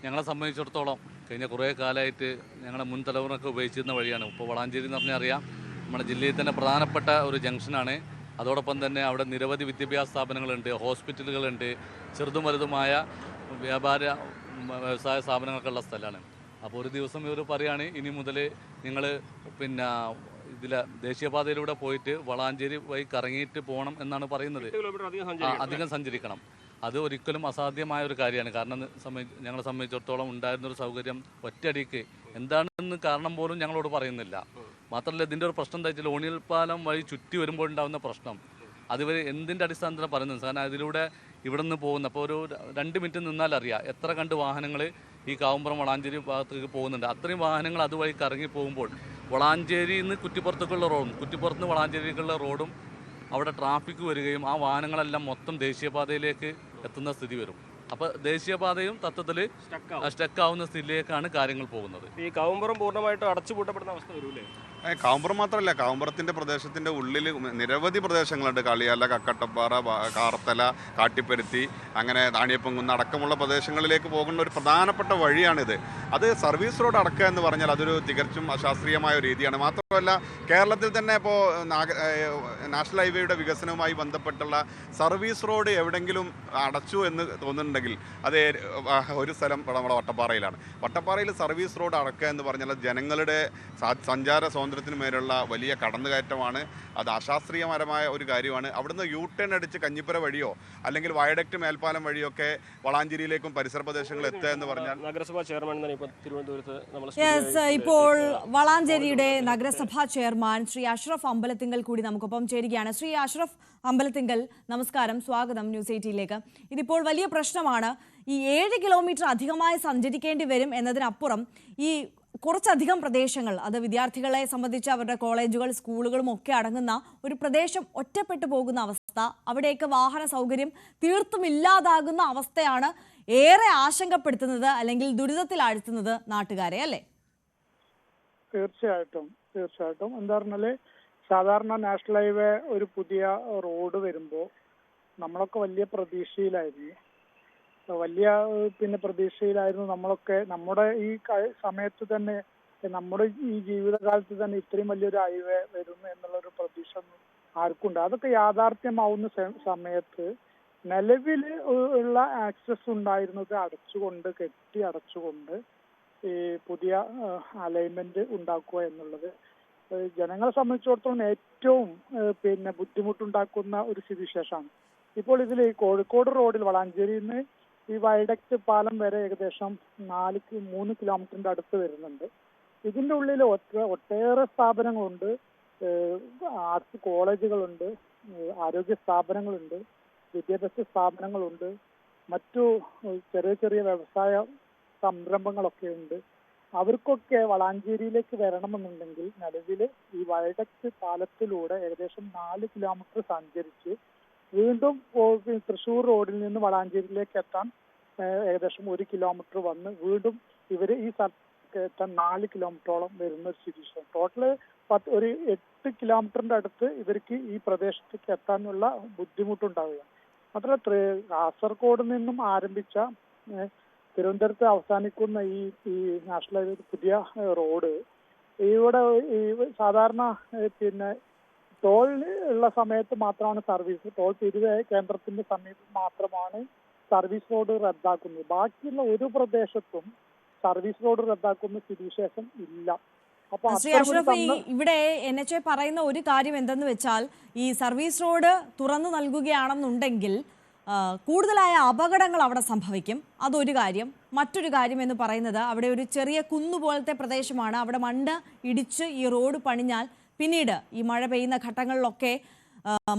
Speaker 8: ഞങ്ങളെ സംബന്ധിച്ചിടത്തോളം കഴിഞ്ഞ കുറേ കാലമായിട്ട് ഞങ്ങളുടെ മുൻ തലമുറയൊക്കെ ഉപയോഗിച്ചിരുന്ന വഴിയാണ്. ഇപ്പോൾ വളാഞ്ചേരി എന്ന് പറഞ്ഞാൽ അറിയാം, നമ്മുടെ ജില്ലയിൽ തന്നെ പ്രധാനപ്പെട്ട ഒരു ജംഗ്ഷനാണ്. അതോടൊപ്പം തന്നെ അവിടെ നിരവധി വിദ്യാഭ്യാസ സ്ഥാപനങ്ങളുണ്ട്, ഹോസ്പിറ്റലുകളുണ്ട്, ചെറുതും വലുതുമായ വ്യവസായ സ്ഥാപനങ്ങളൊക്കെ ഉള്ള സ്ഥലമാണ്. അപ്പോൾ ഒരു ദിവസം ഇവർ പറയുകയാണ്, ഇനി മുതൽ നിങ്ങൾ ദേശീയപാതയിലൂടെ പോയിട്ട് വളാഞ്ചേരി വഴി കറങ്ങിയിട്ട് പോകണം എന്നാണ് പറയുന്നത്. അധികം സഞ്ചരിക്കണം. അത് ഒരിക്കലും അസാധ്യമായ ഒരു കാര്യമാണ്. കാരണം ഞങ്ങളെ സംബന്ധിച്ചിടത്തോളം ഉണ്ടായിരുന്നൊരു സൗകര്യം ഒറ്റയടിക്ക് എന്താണെന്ന് കാരണം പോലും ഞങ്ങളോട് പറയുന്നില്ല. മാത്രമല്ല ഇതിൻ്റെ ഒരു പ്രശ്നം എന്താ വെച്ചാൽ ഓണിയൽ പാലം വഴി ചുറ്റി വരുമ്പോൾ ഉണ്ടാകുന്ന പ്രശ്നം അതുവരെ എന്തിൻ്റെ അടിസ്ഥാനത്തിൽ പറയുന്നത്. കാരണം അതിലൂടെ ഇവിടെ നിന്ന് പോകുന്ന അപ്പോൾ ഒരു 2 മിനിറ്റ് നിന്നാൽ അറിയാം എത്ര കണ്ട് വാഹനങ്ങൾ ഈ കാവുമ്പുറം വളാഞ്ചേരി ഭാഗത്തേക്ക് പോകുന്നുണ്ട്. അത്രയും വാഹനങ്ങൾ അതുവഴി കറങ്ങി പോകുമ്പോൾ വളാഞ്ചേരിയിൽ നിന്ന് കുറ്റിപ്പുറത്തേക്കുള്ള റോഡും കുറ്റിപ്പുറത്ത് നിന്ന് വളാഞ്ചേരിക്കുള്ള റോഡും അവിടെ ട്രാഫിക് വരികയും ആ വാഹനങ്ങളെല്ലാം മൊത്തം ദേശീയപാതയിലേക്ക് എത്തുന്ന സ്ഥിതി വരും. അപ്പോൾ ദേശീയപാതയും തത്വത്തിൽ സ്റ്റക്കാവുന്ന സ്ഥിതിയിലേക്കാണ് കാര്യങ്ങൾ പോകുന്നത്.
Speaker 7: ഈ കാവുമ്പുറം പൂർണ്ണമായിട്ട് അടച്ചുപൂട്ടപ്പെടുന്ന അവസ്ഥ വരൂലേ?
Speaker 9: കാവുമ്പുറം മാത്രമല്ല, കാവുമ്പുറത്തിൻ്റെ പ്രദേശത്തിൻ്റെ ഉള്ളിൽ നിരവധി പ്രദേശങ്ങളുണ്ട്. കളിയാല, കക്കട്ടപ്പാറ, കാർത്തല, കാട്ടിപ്പരുത്തി, അങ്ങനെ താണിയപ്പംകുന്ന് അടക്കമുള്ള പ്രദേശങ്ങളിലേക്ക് പോകുന്ന ഒരു പ്രധാനപ്പെട്ട വഴിയാണിത്. അത് സർവീസ് റോഡ് അടക്കുക എന്ന് പറഞ്ഞാൽ അതൊരു തികച്ചും അശാസ്ത്രീയമായ ഒരു രീതിയാണ്. മാത്രമല്ല കേരളത്തിൽ തന്നെ ഇപ്പോൾ നാഷണൽ ഹൈവേയുടെ വികസനവുമായി ബന്ധപ്പെട്ടുള്ള സർവീസ് റോഡ് എവിടെയെങ്കിലും അടച്ചു എന്ന് തോന്നുന്നുണ്ടെങ്കിൽ അത് ഒരു സ്ഥലം നമ്മുടെ വട്ടപ്പാറയിലാണ്. വട്ടപ്പാറയിൽ സർവീസ് റോഡ് അടക്കുക എന്ന് പറഞ്ഞാൽ ജനങ്ങളുടെ സഞ്ചാര സ്വാതന്ത്ര്യത്തിന് മേലുള്ള വലിയ കടന്നുകയറ്റമാണ്. അത് അശാസ്ത്രീയപരമായ ഒരു കാര്യമാണ്. അവിടുന്ന് യു-ടേൺ അടിച്ച് കഞ്ഞിപ്പുര വഴിയോ അല്ലെങ്കിൽ വയഡക്റ്റ് മേൽപ്പാലം വഴിയൊക്കെ വളാഞ്ചേരിയിലേക്കും പരിസര പ്രദേശങ്ങളിൽ എത്തുക എന്ന് പറഞ്ഞാൽ
Speaker 7: നഗരസഭാ ചെയർമാൻ
Speaker 1: ഇപ്പോൾ വളാഞ്ചേരിയുടെ നഗരസഭാ ചെയർമാൻ ശ്രീ അഷ്റഫ് അമ്പലത്തിങ്കൽ കൂടി നമുക്കൊപ്പം ചേരുകയാണ്. ശ്രീ അഷ്റഫ് അമ്പലത്തിങ്കൽ, നമസ്കാരം, സ്വാഗതം ന്യൂസ് 18ലേക്ക്. ഇതിപ്പോൾ വലിയ പ്രശ്നമാണ്. ഈ 7 കിലോമീറ്റർ അധികമായി സഞ്ചരിക്കേണ്ടി വരും എന്നതിനപ്പുറം ഈ കുറച്ചധികം പ്രദേശങ്ങൾ, അത് വിദ്യാർത്ഥികളെ സംബന്ധിച്ച് അവരുടെ കോളേജുകൾ, സ്കൂളുകളും ഒക്കെ അടങ്ങുന്ന ഒരു പ്രദേശം ഒറ്റപ്പെട്ടു പോകുന്ന അവസ്ഥ, അവിടേക്ക് വാഹന സൗകര്യം തീർത്തും ഇല്ലാതാകുന്ന അവസ്ഥയാണ് ഏറെ ആശങ്കപ്പെടുത്തുന്നത്, അല്ലെങ്കിൽ ദുരിതത്തിലാഴ്ത്തുന്നത് നാട്ടുകാരെ, അല്ലേ?
Speaker 10: തീർച്ചയായിട്ടും. എന്താ പറഞ്ഞാല് സാധാരണ നാഷണൽ ഹൈവേ ഒരു പുതിയ റോഡ് വരുമ്പോൾ നമ്മളൊക്കെ വലിയ പ്രതീക്ഷയിലായിരുന്നു. നമ്മളൊക്കെ. നമ്മുടെ ഈ സമയത്ത് തന്നെ, നമ്മുടെ ഈ ജീവിതകാലത്ത് തന്നെ ഇത്രയും വലിയൊരു ഹൈവേ വരുന്നു എന്നുള്ളൊരു പ്രതീക്ഷ ആർക്കുണ്ട്. അതൊക്കെ യാഥാർത്ഥ്യമാവുന്ന സമയത്ത് നിലവിൽ ഉള്ള ആക്സസ് ഉണ്ടായിരുന്നത് കെട്ടി അടച്ചുകൊണ്ട് ഈ പുതിയ അലൈൻമെന്റ് ഉണ്ടാക്കുക എന്നുള്ളത് ജനങ്ങളെ സംബന്ധിച്ചിടത്തോളം ഏറ്റവും ബുദ്ധിമുട്ടുണ്ടാക്കുന്ന ഒരു സ്ഥിതിവിശേഷമാണ്. ഇപ്പോൾ ഇതിൽ കോഴിക്കോട് റോഡിൽ വളാഞ്ചേരിയിൽ നിന്ന് ഈ വയഡക്റ്റ് പാലം വരെ ഏകദേശം 3 കിലോമീറ്ററിന്റെ അടുത്ത് വരുന്നുണ്ട്. ഇതിന്റെ ഉള്ളിൽ ഒട്ടേറെ സ്ഥാപനങ്ങളുണ്ട്, ആർട്സ് കോളേജുകളുണ്ട്, ആരോഗ്യ സ്ഥാപനങ്ങളുണ്ട്, വിദ്യാഭ്യാസ സ്ഥാപനങ്ങളുണ്ട്, മറ്റു ചെറിയ ചെറിയ വ്യവസായ സംരംഭങ്ങളൊക്കെ ഉണ്ട്. അവർക്കൊക്കെ വളാഞ്ചേരിയിലേക്ക് വരണമെന്നുണ്ടെങ്കിൽ നിലവിൽ ഈ വയഡക്റ്റ് പാലത്തിലൂടെ ഏകദേശം 4 കിലോമീറ്റർ സഞ്ചരിച്ച് വീണ്ടും തൃശ്ശൂർ റോഡിൽ നിന്ന് വളാഞ്ചേരിയിലേക്ക് എത്താൻ ഏകദേശം 1 കിലോമീറ്റർ വന്ന് വീണ്ടും ഇവര് ഈ എത്താൻ 4 കിലോമീറ്ററോളം വരുന്ന ഒരു സിറ്റുവേഷൻ. ടോട്ടല് ഒരു 8 കിലോമീറ്ററിന്റെ അടുത്ത് ഇവർക്ക് ഈ പ്രദേശത്തേക്ക് എത്താനുള്ള ബുദ്ധിമുട്ടുണ്ടാവുക. മാത്രമല്ല കാസർഗോഡ് നിന്നും ആരംഭിച്ച തിരുവനന്തപുരത്ത് അവസാനിക്കുന്ന ഈ നാഷണൽ ഹൈവേ പുതിയ റോഡ് ഇവിടെ സാധാരണ ടോൾ ഉള്ള സമയത്ത് മാത്രമാണ് ടോൾ പിരിവ് കേന്ദ്രത്തിന്റെ സമയത്ത് മാത്രമാണ് സർവീസ് റോഡ് റദ്ദാക്കുന്നത്. ബാക്കിയുള്ള ഒരു പ്രദേശത്തും സർവീസ് റോഡ് റദ്ദാക്കുന്ന സ്ഥിതിവിശേഷം ഇല്ല.
Speaker 1: ശ്രീ അഷ്റഫ്, ഇവിടെ NHA പറയുന്ന ഒരു കാര്യം എന്തെന്ന് വെച്ചാൽ, ഈ സർവീസ് റോഡ് തുറന്നു നൽകുകയാണെന്നുണ്ടെങ്കിൽ കൂടുതലായ അപകടങ്ങൾ അവിടെ സംഭവിക്കും. അതൊരു കാര്യം. മറ്റൊരു കാര്യം എന്ന് പറയുന്നത്, അവിടെ ഒരു ചെറിയ കുന്നുപോലത്തെ പ്രദേശമാണ്. അവിടെ മണ്ണ് ഇടിച്ച് ഈ റോഡ് പണിഞ്ഞാൽ പിന്നീട് ഈ മഴ പെയ്യുന്ന ഘട്ടങ്ങളിലൊക്കെ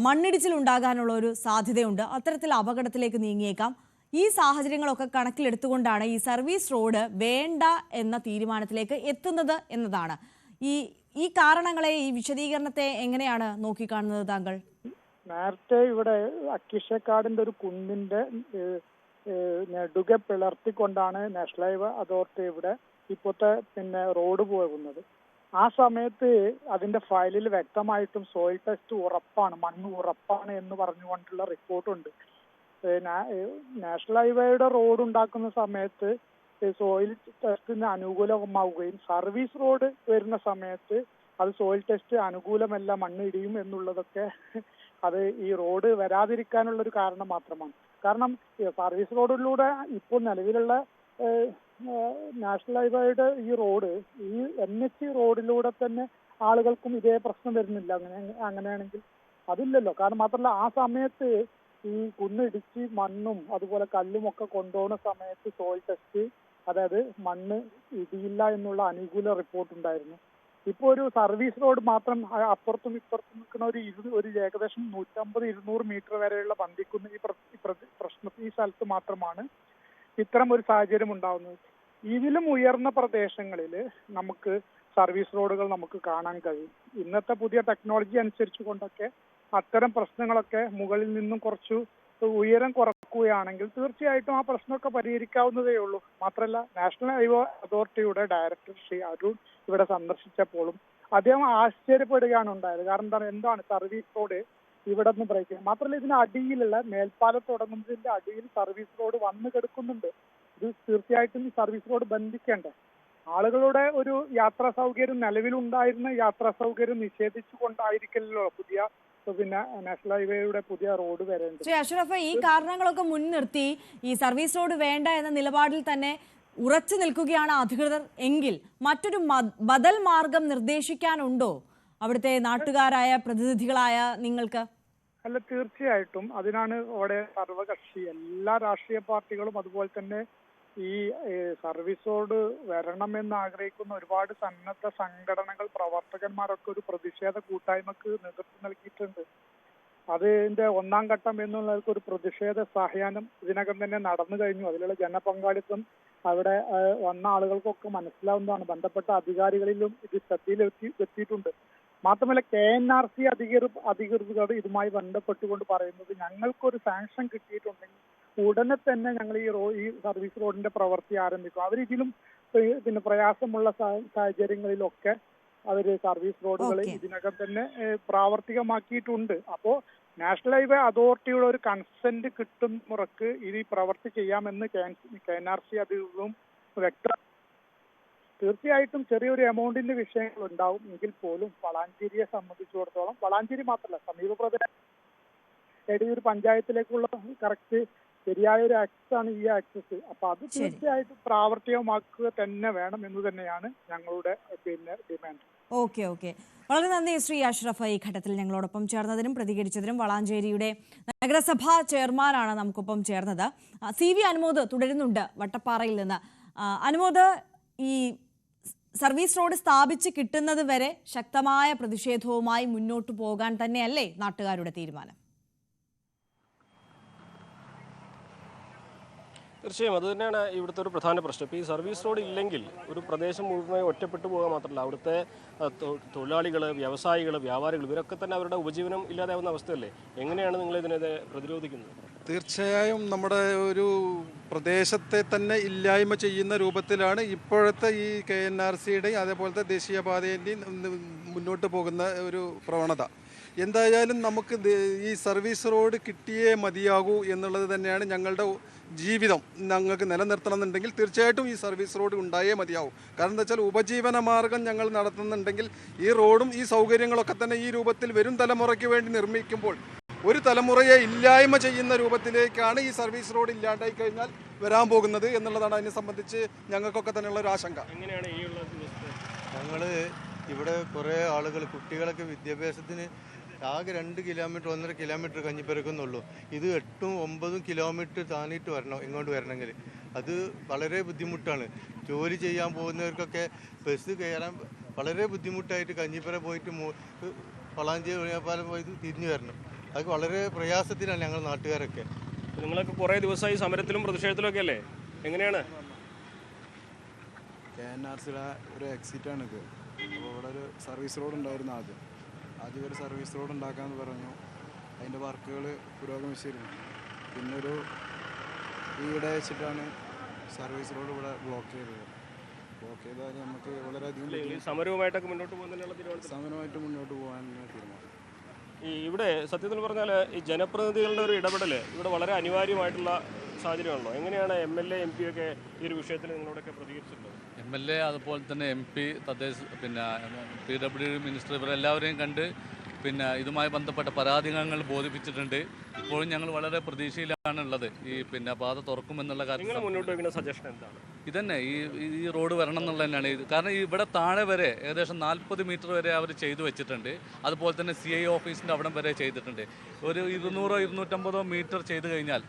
Speaker 1: മണ്ണിടിച്ചിലുണ്ടാകാനുള്ള ഒരു സാധ്യതയുണ്ട്. അത്തരത്തിൽ അപകടത്തിലേക്ക് നീങ്ങിയേക്കാം. ഈ സാഹചര്യങ്ങളൊക്കെ കണക്കിലെടുത്തുകൊണ്ടാണ് ഈ സർവീസ് റോഡ് വേണ്ട എന്ന തീരുമാനത്തിലേക്ക് എത്തുന്നത് എന്നതാണ്. ഈ കാരണങ്ങളെ, ഈ വിശദീകരണത്തെ എങ്ങനെയാണ് നോക്കിക്കാണുന്നത് താങ്കൾ?
Speaker 10: നേരത്തെ ഇവിടെ അക്കിഷക്കാടിന്റെ ഒരു കുന്നിന്റെ നെടുകെ പിളർത്തിക്കൊണ്ടാണ് നാഷണൽ ഹൈവേ അതോറിറ്റി ഇവിടെ ഇപ്പോഴത്തെ റോഡ് പോകുന്നത്. ആ സമയത്ത് അതിന്റെ ഫയലിൽ വ്യക്തമായിട്ടും സോയിൽ ടെസ്റ്റ് ഉറപ്പാണ്, മണ്ണ് ഉറപ്പാണ് എന്ന് പറഞ്ഞുകൊണ്ടുള്ള റിപ്പോർട്ടുണ്ട്. നാഷണൽ ഹൈവേയുടെ റോഡ് ഉണ്ടാക്കുന്ന സമയത്ത് സോയിൽ ടെസ്റ്റിന് അനുകൂലമാവുകയും സർവീസ് റോഡ് വരുന്ന സമയത്ത് അത് സോയിൽ ടെസ്റ്റ് അനുകൂലമല്ല, മണ്ണ് ഇടിയും എന്നുള്ളതൊക്കെ അത് ഈ റോഡ് വരാതിരിക്കാനുള്ള ഒരു കാരണം മാത്രമാണ്. കാരണം സർവീസ് റോഡിലൂടെ ഇപ്പോൾ നിലവിലുള്ള നാഷണൽ ഹൈവേയുടെ ഈ റോഡ് ഈ NH റോഡിലൂടെ തന്നെ ആളുകൾക്കും ഇതേ പ്രശ്നം വരുന്നില്ല. അങ്ങനെയാണെങ്കിൽ അതില്ലല്ലോ. കാരണം മാത്രമല്ല ആ സമയത്ത് ഈ കുന്നിടിച്ച് മണ്ണും അതുപോലെ കല്ലും ഒക്കെ കൊണ്ടുപോകുന്ന സമയത്ത് സോയിൽ ടെസ്റ്റ്, അതായത് മണ്ണ് ഇടിയില്ല എന്നുള്ള അനുകൂല റിപ്പോർട്ട് ഉണ്ടായിരുന്നു. ഇപ്പോൾ ഒരു സർവീസ് റോഡ് മാത്രം അപ്പുറത്തും ഇപ്പുറത്തും നിൽക്കുന്ന ഒരു ഏകദേശം 150-200 മീറ്റർ വരെയുള്ള ബന്ധിക്കുന്ന ഈ സ്ഥലത്ത് മാത്രമാണ് ഇത്തരം ഒരു സാഹചര്യം ഉണ്ടാവുന്നത്. ഇതിലും ഉയർന്ന പ്രദേശങ്ങളിൽ നമുക്ക് സർവീസ് റോഡുകൾ നമുക്ക് കാണാൻ കഴിയും. ഇന്നത്തെ പുതിയ ടെക്നോളജി അനുസരിച്ച് കൊണ്ടൊക്കെ അത്തരം പ്രശ്നങ്ങളൊക്കെ മുകളിൽ നിന്നും കുറച്ചു ഉയരം കുറക്കുകയാണെങ്കിൽ തീർച്ചയായിട്ടും ആ പ്രശ്നമൊക്കെ പരിഹരിക്കാവുന്നതേ ഉള്ളൂ. മാത്രമല്ല നാഷണൽ ഹൈവേ അതോറിറ്റിയുടെ ഡയറക്ടർ ശ്രീ അരുൺ ഇവിടെ സന്ദർശിച്ചപ്പോഴും അദ്ദേഹം ആശ്ചര്യപ്പെടുകയാണ് ഉണ്ടായത്. കാരണം എന്താണ് സർവീസ് റോഡ് ഇവിടെ നിന്ന് ബ്രേക്ക് ചെയ്യുന്നത്? മാത്രമല്ല ഇതിന് അടിയിലുള്ള മേൽപ്പാലം തുടങ്ങുന്നതിന്റെ അടിയിൽ സർവീസ് റോഡ് വന്നു കിടക്കുന്നുണ്ട്. ഇത് തീർച്ചയായിട്ടും ഈ സർവീസ് റോഡ് ബന്ധിക്കേണ്ടേ? ആളുകളുടെ ഒരു യാത്രാ സൗകര്യം, നിലവിലുണ്ടായിരുന്ന യാത്രാ സൗകര്യം നിഷേധിച്ചു കൊണ്ടായിരിക്കല്ലോ പുതിയ നാഷണൽ ഹൈവേയുടെ പുതിയ റോഡ് വരേണ്ടത്.
Speaker 1: ശ്രീ അഷ്റഫ്, ഈ കാരണങ്ങളൊക്കെ മുൻനിർത്തി ഈ സർവീസ് റോഡ് വേണ്ട എന്ന നിലപാടിൽ തന്നെ ഉറച്ചു നിൽക്കുകയാണ് അധികൃതർ എങ്കിൽ മറ്റൊരു ബദൽ മാർഗം നിർദ്ദേശിക്കാനുണ്ടോ അവിടുത്തെ നാട്ടുകാരായ പ്രതിനിധികളായ നിങ്ങൾക്ക്?
Speaker 10: അല്ല, തീർച്ചയായിട്ടും അതിനാണ് അവിടെ സർവകക്ഷി എല്ലാ രാഷ്ട്രീയ പാർട്ടികളും അതുപോലെ തന്നെ ഈ സർവീസ് റോഡ് വരണമെന്ന് ആഗ്രഹിക്കുന്ന ഒരുപാട് സന്നദ്ധ സംഘടനകൾ, പ്രവർത്തകന്മാരൊക്കെ ഒരു പ്രതിഷേധ കൂട്ടായ്മക്ക് നേതൃത്വം നൽകിയിട്ടുണ്ട്. അതിന്റെ 1ാം ഘട്ടം എന്നുള്ളവർക്ക് ഒരു പ്രതിഷേധ സായാഹ്നം ഇതിനകം തന്നെ നടന്നു കഴിഞ്ഞു. അതിലുള്ള ജനപങ്കാളിത്തം അവിടെ വന്ന ആളുകൾക്കൊക്കെ മനസ്സിലാവുന്നതാണ്. ബന്ധപ്പെട്ട അധികാരികളിലും ഇത് ശ്രദ്ധയിലെത്തിയിട്ടുണ്ട്. മാത്രമല്ല KNRC അധികൃതർ ഇതുമായി ബന്ധപ്പെട്ടുകൊണ്ട് പറയുന്നത് ഞങ്ങൾക്കൊരു സാങ്ഷൻ കിട്ടിയിട്ടുണ്ടെങ്കിൽ ഉടനെ തന്നെ ഞങ്ങൾ ഈ സർവീസ് റോഡിന്റെ പ്രവൃത്തി ആരംഭിക്കും. അവരിതിലും പ്രയാസമുള്ള സാഹചര്യങ്ങളിലൊക്കെ അവര് സർവീസ് റോഡുകൾ ഇതിനകം തന്നെ പ്രാവർത്തികമാക്കിയിട്ടുണ്ട്. അപ്പോ നാഷണൽ ഹൈവേ അതോറിറ്റിയുടെ ഒരു കൺസെന്റ് കിട്ടും മുറക്ക് ഇത് പ്രവൃത്തി ചെയ്യാമെന്ന് KNRC അധികൃതരും വ്യക്തം. തീർച്ചയായിട്ടും ചെറിയൊരു എമൗണ്ടിന്റെ വിഷയങ്ങൾ ഉണ്ടാവും എങ്കിൽ പോലും വളാഞ്ചേരിയെ സംബന്ധിച്ചിടത്തോളം, വളാഞ്ചേരി മാത്രമല്ല സമീപ പ്രദേശം എടയൂർ പഞ്ചായത്തിലേക്കുള്ള കറക്റ്റ് ശരിയായ ഒരു ആക്സസ് ആണ് ഈ ആക്സസ്. അപ്പൊ അത് തീർച്ചയായിട്ടും പ്രാവർത്തികമാക്കുക തന്നെ വേണം എന്ന് തന്നെയാണ് ഞങ്ങളുടെ ഡിമാൻഡ്.
Speaker 1: ഓക്കെ. വളരെ നന്ദി ശ്രീ അഷ്റഫ്, ഈ ഘട്ടത്തിൽ ഞങ്ങളോടൊപ്പം ചേർന്നതിനും പ്രതികരിച്ചതിനും. വളാഞ്ചേരിയുടെ നഗരസഭാ ചെയർമാനാണ് നമുക്കൊപ്പം ചേർന്നത്. CV അനുമോദ് തുടരുന്നുണ്ട് വട്ടപ്പാറയിൽ നിന്ന്. അനുമോദ്, ഈ സർവീസ് റോഡ് സ്ഥാപിച്ച് കിട്ടുന്നത് വരെ ശക്തമായ പ്രതിഷേധവുമായി മുന്നോട്ട് പോകാൻ തന്നെയല്ലേ നാട്ടുകാരുടെ തീരുമാനം?
Speaker 7: തീർച്ചയായും അത് തന്നെയാണ് ഇവിടുത്തെ ഒരു പ്രധാന പ്രശ്നം. ഇപ്പോൾ ഈ സർവീസ് റോഡ് ഇല്ലെങ്കിൽ ഒരു പ്രദേശം മുഴുവൻ ഒറ്റപ്പെട്ടു പോകാൻ മാത്രമല്ല അവിടുത്തെ തൊഴിലാളികൾ, വ്യവസായികൾ, വ്യാപാരികൾ ഇവരൊക്കെ തന്നെ അവരുടെ ഉപജീവനം ഇല്ലാതാവുന്ന അവസ്ഥയല്ലേ? എങ്ങനെയാണ് നിങ്ങൾ ഇതിനെ പ്രതിരോധിക്കുന്നത്?
Speaker 11: തീർച്ചയായും നമ്മുടെ ഒരു പ്രദേശത്തെ തന്നെ ഇല്ലായ്മ ചെയ്യുന്ന രൂപത്തിലാണ് ഇപ്പോഴത്തെ ഈ KNRCയുടെയും അതേപോലത്തെ ദേശീയപാതേൻ്റെയും മുന്നോട്ട് പോകുന്ന ഒരു പ്രവണത. എന്തായാലും നമുക്ക് ഈ സർവീസ് റോഡ് കിട്ടിയേ മതിയാകൂ എന്നുള്ളത് തന്നെയാണ് ഞങ്ങളുടെ ജീവിതം. ഞങ്ങൾക്ക് നിലനിർത്തണമെന്നുണ്ടെങ്കിൽ തീർച്ചയായിട്ടും ഈ സർവീസ് റോഡ് ഉണ്ടായേ മതിയാവും. കാരണം എന്താ വെച്ചാൽ ഉപജീവന മാർഗം ഞങ്ങൾ നടത്തുന്നുണ്ടെങ്കിൽ ഈ റോഡും ഈ സൗകര്യങ്ങളൊക്കെ തന്നെ ഈ രൂപത്തിൽ വരും തലമുറയ്ക്ക് വേണ്ടി നിർമ്മിക്കുമ്പോൾ ഒരു തലമുറയെ ഇല്ലായ്മ ചെയ്യുന്ന രൂപത്തിലേക്കാണ് ഈ സർവീസ് റോഡ് ഇല്ലാണ്ടായി കഴിഞ്ഞാൽ വരാൻ പോകുന്നത് എന്നുള്ളതാണ് അതിനെ സംബന്ധിച്ച് ഞങ്ങൾക്കൊക്കെ തന്നെയുള്ള ഒരു ആശങ്ക.
Speaker 7: എങ്ങനെയാണ് ഈ ഉള്ള
Speaker 12: ഞങ്ങൾ ഇവിടെ കുറേ ആളുകൾ, കുട്ടികളൊക്കെ വിദ്യാഭ്യാസത്തിന് ആകെ 2 കിലോമീറ്റർ 1.5 കിലോമീറ്റർ കഞ്ഞിപ്പരക്കുന്നുള്ളൂ. ഇത് 8-9 കിലോമീറ്റർ താണിയിട്ട് വരണം, ഇങ്ങോട്ട് വരണമെങ്കിൽ. അത് വളരെ ബുദ്ധിമുട്ടാണ്. ജോലി ചെയ്യാൻ പോകുന്നവർക്കൊക്കെ ബസ് കയറാൻ വളരെ ബുദ്ധിമുട്ടായിട്ട് കഞ്ഞിപ്പുര പോയിട്ട് വളാഞ്ചേരി ഒഴിയാപ്പാലം പോയി തിരിഞ്ഞു വരണം. അതൊക്കെ വളരെ പ്രയാസത്തിലാണ് ഞങ്ങൾ നാട്ടുകാരൊക്കെ.
Speaker 7: നിങ്ങളൊക്കെ കുറേ ദിവസമായി സമരത്തിലും പ്രതിഷേധത്തിലും ഒക്കെ അല്ലേ? എങ്ങനെയാണ്?
Speaker 13: KNRCയുടെ ഒരു എക്സിറ്റാണ് ഇത്. അപ്പോൾ ഇവിടെ ഒരു സർവീസ് റോഡ് ഉണ്ടായിരുന്നു. ആദ്യം ഒരു സർവീസ് റോഡ് ഉണ്ടാക്കാമെന്ന് പറഞ്ഞു. അതിൻ്റെ വർക്കുകൾ പുരോഗമിച്ചിരുന്നു. പിന്നൊരു ഈയിടെ വെച്ചിട്ടാണ് സർവീസ് റോഡ് ഇവിടെ ബ്ലോക്ക് ചെയ്തത്. ബ്ലോക്ക് ചെയ്താൽ നമുക്ക് വളരെയധികം
Speaker 7: സമരവുമായിട്ടൊക്കെ മുന്നോട്ട് പോകുന്നതിനുള്ള തീരുമാനം
Speaker 13: സമരമായിട്ട് മുന്നോട്ട് പോകാനുള്ള തീരുമാനം.
Speaker 7: ഇവിടെ സത്യത്തിൽ പറഞ്ഞാൽ ഈ ജനപ്രതിനിധികളുടെ ഒരു ഇടപെടൽ ഇവിടെ വളരെ അനിവാര്യമായിട്ടുള്ള സാഹചര്യമാണല്ലോ. എങ്ങനെയാണ് MLA MP ഒക്കെ ഈ ഒരു വിഷയത്തിൽ നിങ്ങളോടൊക്കെ പ്രതികരിച്ചിട്ടുള്ളത്?
Speaker 8: MLA അതുപോലെ തന്നെ MP, PWD മിനിസ്റ്റർ ഇവരെല്ലാവരെയും കണ്ട് ഇതുമായി ബന്ധപ്പെട്ട പരാതികൾ ബോധിപ്പിച്ചിട്ടുണ്ട്. ഇപ്പോഴും ഞങ്ങൾ വളരെ പ്രതീക്ഷയിലാണുള്ളത്. ഈ പാത തുറക്കുമെന്നുള്ള കാര്യം
Speaker 7: മുന്നോട്ട് വയ്ക്കുന്ന സജഷൻ എന്താണ്?
Speaker 8: ഇതന്നെ ഈ റോഡ് വരണം എന്നുള്ളത് തന്നെയാണ്. കാരണം ഇവിടെ താഴെ വരെ ഏകദേശം 40 മീറ്റർ വരെ അവർ ചെയ്തു വെച്ചിട്ടുണ്ട്. അതുപോലെ തന്നെ CI ഓഫീസിൻ്റെ അവിടം വരെ ചെയ്തിട്ടുണ്ട്. ഒരു 200-250 മീറ്റർ ചെയ്ത് കഴിഞ്ഞാൽ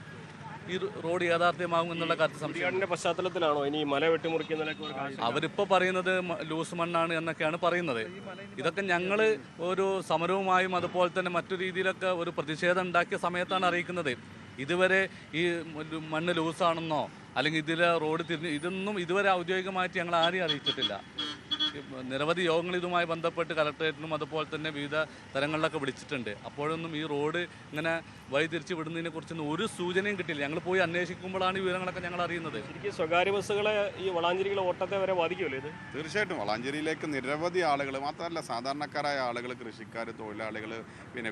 Speaker 8: ഈ റോഡ് യാഥാർത്ഥ്യമാകും എന്നുള്ള കാര്യത്തിൽ സംശയത്തിന്റെ
Speaker 7: പശ്ചാത്തലത്തിലാണോ ഇനി മല വെട്ടിമുറിക്കുന്നതിനൊക്കെ?
Speaker 8: അവരിപ്പോൾ പറയുന്നത് ലൂസ് മണ്ണാണ് എന്നൊക്കെയാണ് പറയുന്നത്. ഇതൊക്കെ ഞങ്ങൾ ഒരു സമരവുമായും അതുപോലെ തന്നെ മറ്റു രീതിയിലൊക്കെ ഒരു പ്രതിഷേധം ഉണ്ടാക്കിയ സമയത്താണ് അറിയിക്കുന്നത്. ഇതുവരെ ഈ മണ്ണ് ലൂസാണെന്നോ അല്ലെങ്കിൽ ഇതിലെ റോഡ് ഇതൊന്നും ഇതുവരെ ഔദ്യോഗികമായിട്ട് ഞങ്ങൾ ആരെയും അറിയിച്ചിട്ടില്ല. നിരവധി യോഗങ്ങൾ ഇതുമായി ബന്ധപ്പെട്ട് കലക്ടറേറ്റിനും അതുപോലെ തന്നെ വിവിധ തലങ്ങളിലൊക്കെ വിളിച്ചിട്ടുണ്ട്. അപ്പോഴൊന്നും ഈ റോഡ് ഇങ്ങനെ വഴി തിരിച്ച് വിടുന്നതിനെ കുറിച്ചൊന്നും ഒരു സൂചനയും കിട്ടില്ല. ഞങ്ങൾ പോയി അന്വേഷിക്കുമ്പോഴാണ് ഈ വിവരങ്ങളൊക്കെ ഞങ്ങൾ അറിയുന്നത്.
Speaker 7: ശരിക്കും സ്വകാര്യ ബസ്സുകളെ ഈ വളാഞ്ചേരിയിലെ ഓട്ടത്തെ വരെ ബാധിക്കുമല്ലോ ഇത്?
Speaker 9: തീർച്ചയായിട്ടും വളാഞ്ചേരിയിലേക്ക് നിരവധി ആളുകൾ, മാത്രമല്ല സാധാരണക്കാരായ ആളുകൾ, കൃഷിക്കാർ, തൊഴിലാളികൾ,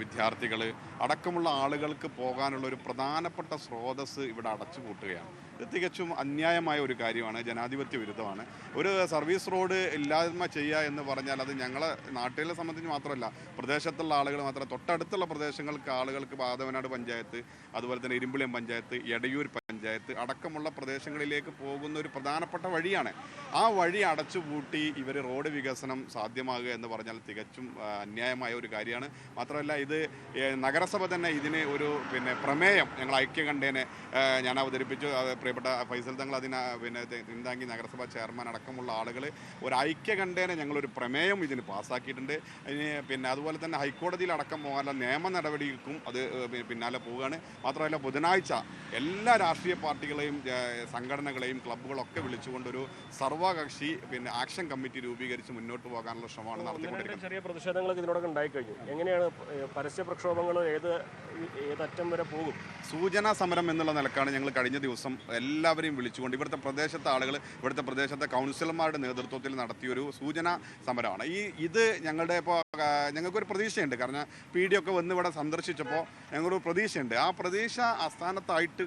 Speaker 9: വിദ്യാർത്ഥികൾ അടക്കമുള്ള ആളുകൾക്ക് പോകാനുള്ള ഒരു പ്രധാനപ്പെട്ട സ്രോതസ് ഇവിടെ അടച്ചുപൂട്ടുകയാണ്. ഇത് തികച്ചും അന്യായമായ ഒരു കാര്യമാണ്, ജനാധിപത്യ വിരുദ്ധമാണ്. ഒരു സർവീസ് റോഡ് ഇല്ലായ്മ ചെയ്യുക എന്ന് പറഞ്ഞാൽ അത് ഞങ്ങളെ നാട്ടിലെ സംബന്ധിച്ച് മാത്രമല്ല, പ്രദേശത്തുള്ള ആളുകൾ മാത്രമല്ല, തൊട്ടടുത്തുള്ള പ്രദേശങ്ങൾക്ക് ആളുകൾക്ക് പാതവനാട് പഞ്ചായത്ത്, അതുപോലെ തന്നെ ഇരുമ്പുളിയം പഞ്ചായത്ത്, എടയൂർ പഞ്ചായത്ത് അടക്കമുള്ള പ്രദേശങ്ങളിലേക്ക് പോകുന്ന ഒരു പ്രധാനപ്പെട്ട വഴിയാണ്. ആ വഴി അടച്ചുപൂട്ടി ഇവർ റോഡ് വികസനം സാധ്യമാകുക എന്ന് പറഞ്ഞാൽ തികച്ചും അന്യായമായ ഒരു കാര്യമാണ്. മാത്രമല്ല ഇത് നഗരസഭ തന്നെ ഇതിന് ഒരു പ്രമേയം ഞങ്ങൾ ഐക്യകണ്ഠേനെ ഞാൻ അവതരിപ്പിച്ചു. പ്രിയപ്പെട്ട ഫൈസൽ തങ്ങൾ തിരുവിതാംകൂർ നഗരസഭാ ചെയർമാൻ അടക്കമുള്ള ആളുകൾ ഒരു ഐക്യകണ്ഠേന ഞങ്ങളൊരു പ്രമേയം ഇതിന് പാസ്സാക്കിയിട്ടുണ്ട്. അതുപോലെ തന്നെ ഹൈക്കോടതിയിൽ അടക്കം പോകാനുള്ള നിയമ നടപടികൾക്കും അത് പിന്നാലെ പോവുകയാണ്. മാത്രമല്ല ബുധനാഴ്ച എല്ലാ രാഷ്ട്രീയ പാർട്ടികളെയും സംഘടനകളെയും ക്ലബ്ബുകളൊക്കെ വിളിച്ചുകൊണ്ടൊരു സർവകക്ഷി ആക്ഷൻ കമ്മിറ്റി രൂപീകരിച്ച് മുന്നോട്ട് പോകാനുള്ള ശ്രമമാണ് നടത്തിക്കൊണ്ടിരിക്കുന്നത്.
Speaker 7: ചെറിയ പ്രതിഷേധങ്ങളൊക്കെ ഇതിനോടൊക്കെ ഉണ്ടായിക്കഴിഞ്ഞു. എങ്ങനെയാണ് പരസ്യ പ്രക്ഷോഭങ്ങൾ ഏതറ്റം വരെ പോകും?
Speaker 9: സൂചനാ സമരം എന്നുള്ള നിലക്കാണ് ഞങ്ങൾ കഴിഞ്ഞ ദിവസം എല്ലാവരെയും വിളിച്ചുകൊണ്ട് ഇവിടുത്തെ പ്രദേശത്തെ കൗൺസിലർമാരുടെ നേതൃത്വത്തിൽ നടത്തിയൊരു സൂചനാ സമരമാണ്. ഇത് ഞങ്ങൾക്കൊരു പ്രതീക്ഷയുണ്ട്. കാരണം PD ഒക്കെ വന്ന് ഇവിടെ സന്ദർശിച്ചപ്പോൾ ഞങ്ങളൊരു പ്രതീക്ഷയുണ്ട്. ആ പ്രതീക്ഷ അസ്ഥാനത്തായിട്ട്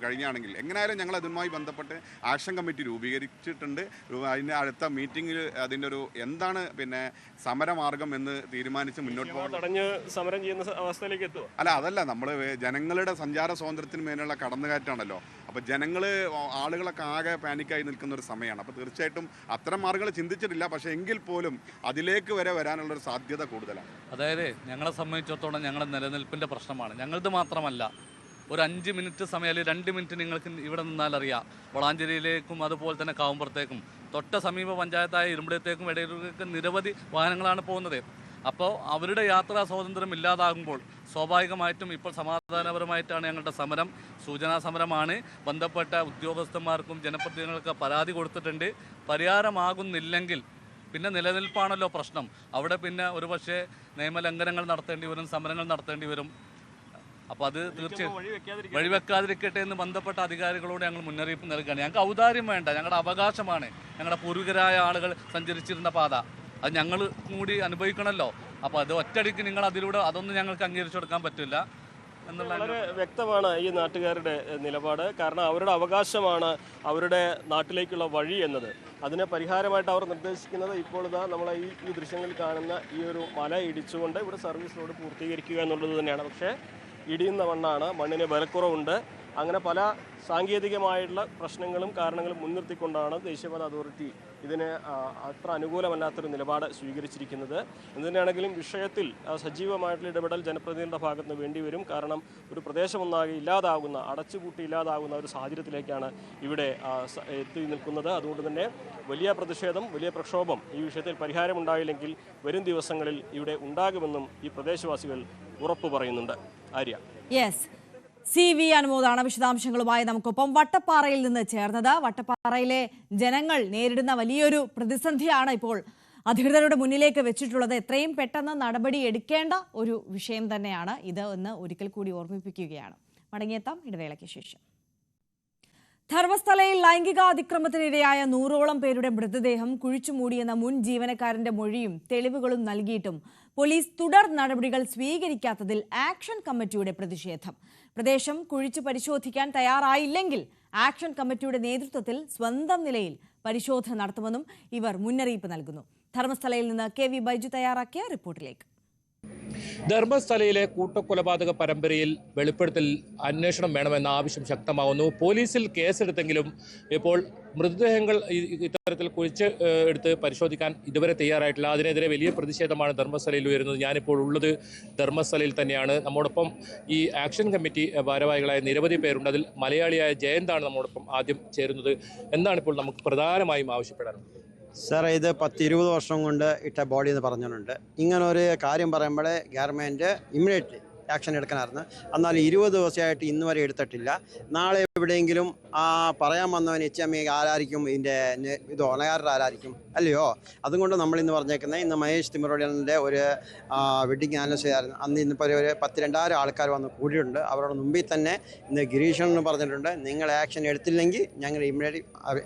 Speaker 9: കഴിഞ്ഞാണെങ്കിൽ എങ്ങനെയായാലും ഞങ്ങൾ അതുമായി ബന്ധപ്പെട്ട് ആക്ഷൻ കമ്മിറ്റി രൂപീകരിച്ചിട്ടുണ്ട്. അതിൻ്റെ അടുത്ത മീറ്റിങ്ങിൽ അതിൻ്റെ ഒരു എന്താണ് സമരമാർഗം എന്ന് തീരുമാനിച്ച് മുന്നോട്ട് പോകാൻ
Speaker 7: തടഞ്ഞ് സമരം ചെയ്യുന്ന അവസ്ഥയിലേക്ക് എത്തുക.
Speaker 9: അതല്ല, നമ്മൾ ജനങ്ങളുടെ സഞ്ചാര സ്വാതന്ത്ര്യത്തിന് മേലുള്ള കടന്നുകയറ്റാണല്ലോ. അപ്പോൾ ആളുകളൊക്കെ ആകെ പാനിക്കായി നിൽക്കുന്ന ഒരു സമയമാണ്. അപ്പോൾ തീർച്ചയായിട്ടും അത്തരം മാർഗ്ഗങ്ങൾ ചിന്തിച്ചിട്ടില്ല. പക്ഷേ എങ്കിൽ പോലും അതിലേക്ക് വരെ വരാനുള്ളൊരു സാധ്യത കൂടുതലാണ്.
Speaker 8: അതായത് ഞങ്ങളെ സംബന്ധിച്ചിടത്തോളം ഞങ്ങളുടെ നിലനിൽപ്പിൻ്റെ പ്രശ്നമാണ്. ഞങ്ങളത് മാത്രമല്ല, ഒരു 5 മിനിറ്റ് സമയം അല്ലെങ്കിൽ 2 മിനിറ്റ് നിങ്ങൾക്ക് ഇവിടെ നിന്നാലറിയാം, വളാഞ്ചേരിയിലേക്കും അതുപോലെ തന്നെ കാവുമ്പുറത്തേക്കും തൊട്ട സമീപ പഞ്ചായത്തായ ഇരുമ്പുളിയത്തേക്കും ഇടയിലേക്ക് നിരവധി വാഹനങ്ങളാണ് പോകുന്നത്. അപ്പോൾ അവരുടെ യാത്രാ സ്വാതന്ത്ര്യം ഇല്ലാതാകുമ്പോൾ സ്വാഭാവികമായിട്ടും ഇപ്പോൾ സമാധാനപരമായിട്ടാണ് ഞങ്ങളുടെ സമരം. സൂചനാ സമരമാണ്. ബന്ധപ്പെട്ട ഉദ്യോഗസ്ഥന്മാർക്കും ജനപ്രതിനിധികൾക്ക് പരാതി കൊടുത്തിട്ടുണ്ട്. പരിഹാരമാകുന്നില്ലെങ്കിൽ നിലനിൽപ്പാണല്ലോ പ്രശ്നം. അവിടെ ഒരുപക്ഷെ നിയമലംഘനങ്ങൾ നടത്തേണ്ടി വരും, സമരങ്ങൾ നടത്തേണ്ടി വരും. അപ്പോൾ അത് തീർച്ചയായും വഴിവെക്കാതിരിക്കട്ടെ എന്ന് ബന്ധപ്പെട്ട അധികാരികളോട് ഞങ്ങൾ മുന്നറിയിപ്പ് നൽകുകയാണ്. ഞങ്ങൾക്ക് ഔദാര്യം വേണ്ട, ഞങ്ങളുടെ അവകാശമാണ്. ഞങ്ങളുടെ പൂർവികരായ ആളുകൾ സഞ്ചരിച്ചിരുന്ന പാത അത് ഞങ്ങൾ കൂടി അനുഭവിക്കണമല്ലോ. അപ്പോൾ അത് ഒറ്റയടിക്ക് നിങ്ങൾ അതിലൂടെ അതൊന്നും ഞങ്ങൾക്ക് അംഗീകരിച്ചു കൊടുക്കാൻ പറ്റില്ല എന്നുള്ള
Speaker 7: വളരെ വ്യക്തമാണ് ഈ നാട്ടുകാരുടെ നിലപാട്. കാരണം അവരുടെ അവകാശമാണ് അവരുടെ നാട്ടിലേക്കുള്ള വഴി എന്നത്. അതിന് പരിഹാരമായിട്ട് അവർ നിർദ്ദേശിക്കുന്നത് ഇപ്പോൾ നമ്മളെ ഈ ദൃശ്യങ്ങളിൽ കാണുന്ന ഈ ഒരു മല ഇടിച്ചുകൊണ്ട് ഇവിടെ സർവീസ് റോഡ് പൂർത്തീകരിക്കുക എന്നുള്ളത് തന്നെയാണ്. പക്ഷേ ഇടിയുന്ന മണ്ണാണ്, മണ്ണിന് ബലക്കുറവുണ്ട്. അങ്ങനെ പല സാങ്കേതികമായിട്ടുള്ള പ്രശ്നങ്ങളും കാരണങ്ങളും മുൻനിർത്തിക്കൊണ്ടാണ് ദേശീയപാത അതോറിറ്റി ഇതിന് അത്ര അനുകൂലമല്ലാത്തൊരു നിലപാട് സ്വീകരിച്ചിരിക്കുന്നത്. എന്തിനാണെങ്കിലും വിഷയത്തിൽ സജീവമായിട്ടുള്ള ഇടപെടൽ ജനപ്രതിനിധികളുടെ ഭാഗത്ത് നിന്ന് വേണ്ടിവരും. കാരണം ഒരു പ്രദേശമൊന്നാകെ ഇല്ലാതാകുന്ന, അടച്ചുപൂട്ടി ഇല്ലാതാകുന്ന ഒരു സാഹചര്യത്തിലേക്കാണ് ഇവിടെ എത്തി നിൽക്കുന്നത്. അതുകൊണ്ട് തന്നെ വലിയ പ്രതിഷേധം, വലിയ പ്രക്ഷോഭം ഈ വിഷയത്തിൽ പരിഹാരമുണ്ടായില്ലെങ്കിൽ വരും ദിവസങ്ങളിൽ ഇവിടെ ഉണ്ടാകുമെന്നും ഈ പ്രദേശവാസികൾ ഉറപ്പു പറയുന്നുണ്ട്. ആര്യ.
Speaker 1: യെസ്, CV അനുമോദാണ് വിശദാംശങ്ങളുമായി നമുക്കൊപ്പം വട്ടപ്പാറയിൽ നിന്ന് ചേർന്നത്. വട്ടപ്പാറയിലെ ജനങ്ങൾ നേരിടുന്ന വലിയൊരു പ്രതിസന്ധിയാണ് ഇപ്പോൾ അധികൃതരുടെ മുന്നിലേക്ക് വെച്ചിട്ടുള്ളത്. എത്രയും പെട്ടെന്ന് നടപടി എടുക്കേണ്ട ഒരു വിഷയം തന്നെയാണ് ഇത് എന്ന് ഒരിക്കൽ കൂടി ഓർമ്മിപ്പിക്കുകയാണ്. മടങ്ങിയെത്താം ഇടവേളയ്ക്ക് ശേഷം. ധർമ്മസ്ഥലയിൽ ലൈംഗികാതിക്രമത്തിനിരയായ 100ഓളം പേരുടെ മൃതദേഹം കുഴിച്ചുമൂടിയെന്ന മുൻ ജീവനക്കാരന്റെ മൊഴിയും തെളിവുകളും നൽകിയിട്ടും പോലീസ് തുടർ നടപടികൾ സ്വീകരിക്കാത്തതിൽ ആക്ഷൻ കമ്മിറ്റിയുടെ പ്രതിഷേധം. പ്രദേശം കുഴിച്ചു പരിശോധിക്കാൻ തയ്യാറായില്ലെങ്കിൽ ആക്ഷൻ കമ്മിറ്റിയുടെ നേതൃത്വത്തിൽ സ്വന്തം നിലയിൽ പരിശോധന നടത്തുമെന്നും ഇവർ മുന്നറിയിപ്പ് നൽകുന്നു. ധർമ്മസ്ഥലയിൽ നിന്ന് KV ബൈജു തയ്യാറാക്കിയ റിപ്പോർട്ടിലേക്ക്.
Speaker 14: ധർമ്മസ്ഥലയിലെ കൂട്ടക്കൊലപാതക പരമ്പരയിൽ വെളിപ്പെടുത്തൽ അന്വേഷണം വേണമെന്ന ആവശ്യം ശക്തമാവുന്നു. പോലീസിൽ കേസെടുത്തെങ്കിലും ഇപ്പോൾ മൃതദേഹങ്ങൾ ഇത്തരത്തിൽ കുഴിച്ച് എടുത്ത് പരിശോധിക്കാൻ ഇതുവരെ തയ്യാറായിട്ടില്ല. അതിനെതിരെ വലിയ പ്രതിഷേധമാണ് ധർമ്മസ്ഥലയിൽ ഉയരുന്നത്. ഞാനിപ്പോൾ ഉള്ളത് ധർമ്മസ്ഥലയിൽ തന്നെയാണ്. നമ്മോടൊപ്പം ഈ ആക്ഷൻ കമ്മിറ്റി ഭാരവാഹികളായ നിരവധി പേരുണ്ട്. അതിൽ മലയാളിയായ ജയന്താണ് നമ്മോടൊപ്പം ആദ്യം ചേരുന്നത്. എന്താണിപ്പോൾ നമുക്ക് പ്രധാനമായും ആവശ്യപ്പെടാനുള്ളത്?
Speaker 15: സാർ, ഇത് 10-20 വർഷം കൊണ്ട് ഇട്ട ബോഡി എന്ന് പറഞ്ഞിട്ടുണ്ട്. ഇങ്ങനൊരു കാര്യം പറയുമ്പോഴേ ഗവൺമെൻറ് ഇമ്മീഡിയറ്റ്ലി ആക്ഷൻ എടുക്കാനായിരുന്നു. എന്നാൽ 20 ദിവസമായിട്ട് ഇന്ന് വരെ എടുത്തിട്ടില്ല. നാളെ എവിടെയെങ്കിലും പറയാൻ വന്നവൻ HME ആരായിരിക്കും, ഇതിൻ്റെ ഇത് ഓണകാരർ ആരായിരിക്കും, അല്ലയോ? അതുകൊണ്ട് നമ്മളിന്ന് പറഞ്ഞേക്കുന്നത്, ഇന്ന് മഹേഷ് തിമറോടിയൻ്റെ ഒരു വെഡിങ് ആനിവേഴ്സറി ആയിരുന്നു. അന്ന് ഇന്നിപ്പോൾ ഒരു 10,000-2000 ആൾക്കാർ വന്ന് കൂടിയിട്ടുണ്ട്. അവരുടെ മുമ്പിൽ തന്നെ ഇന്ന് ഗിരീഷൻ എന്ന് പറഞ്ഞിട്ടുണ്ട്, നിങ്ങൾ ആക്ഷൻ എടുത്തില്ലെങ്കിൽ ഞങ്ങൾ ഇമ്മീഡിയറ്റ്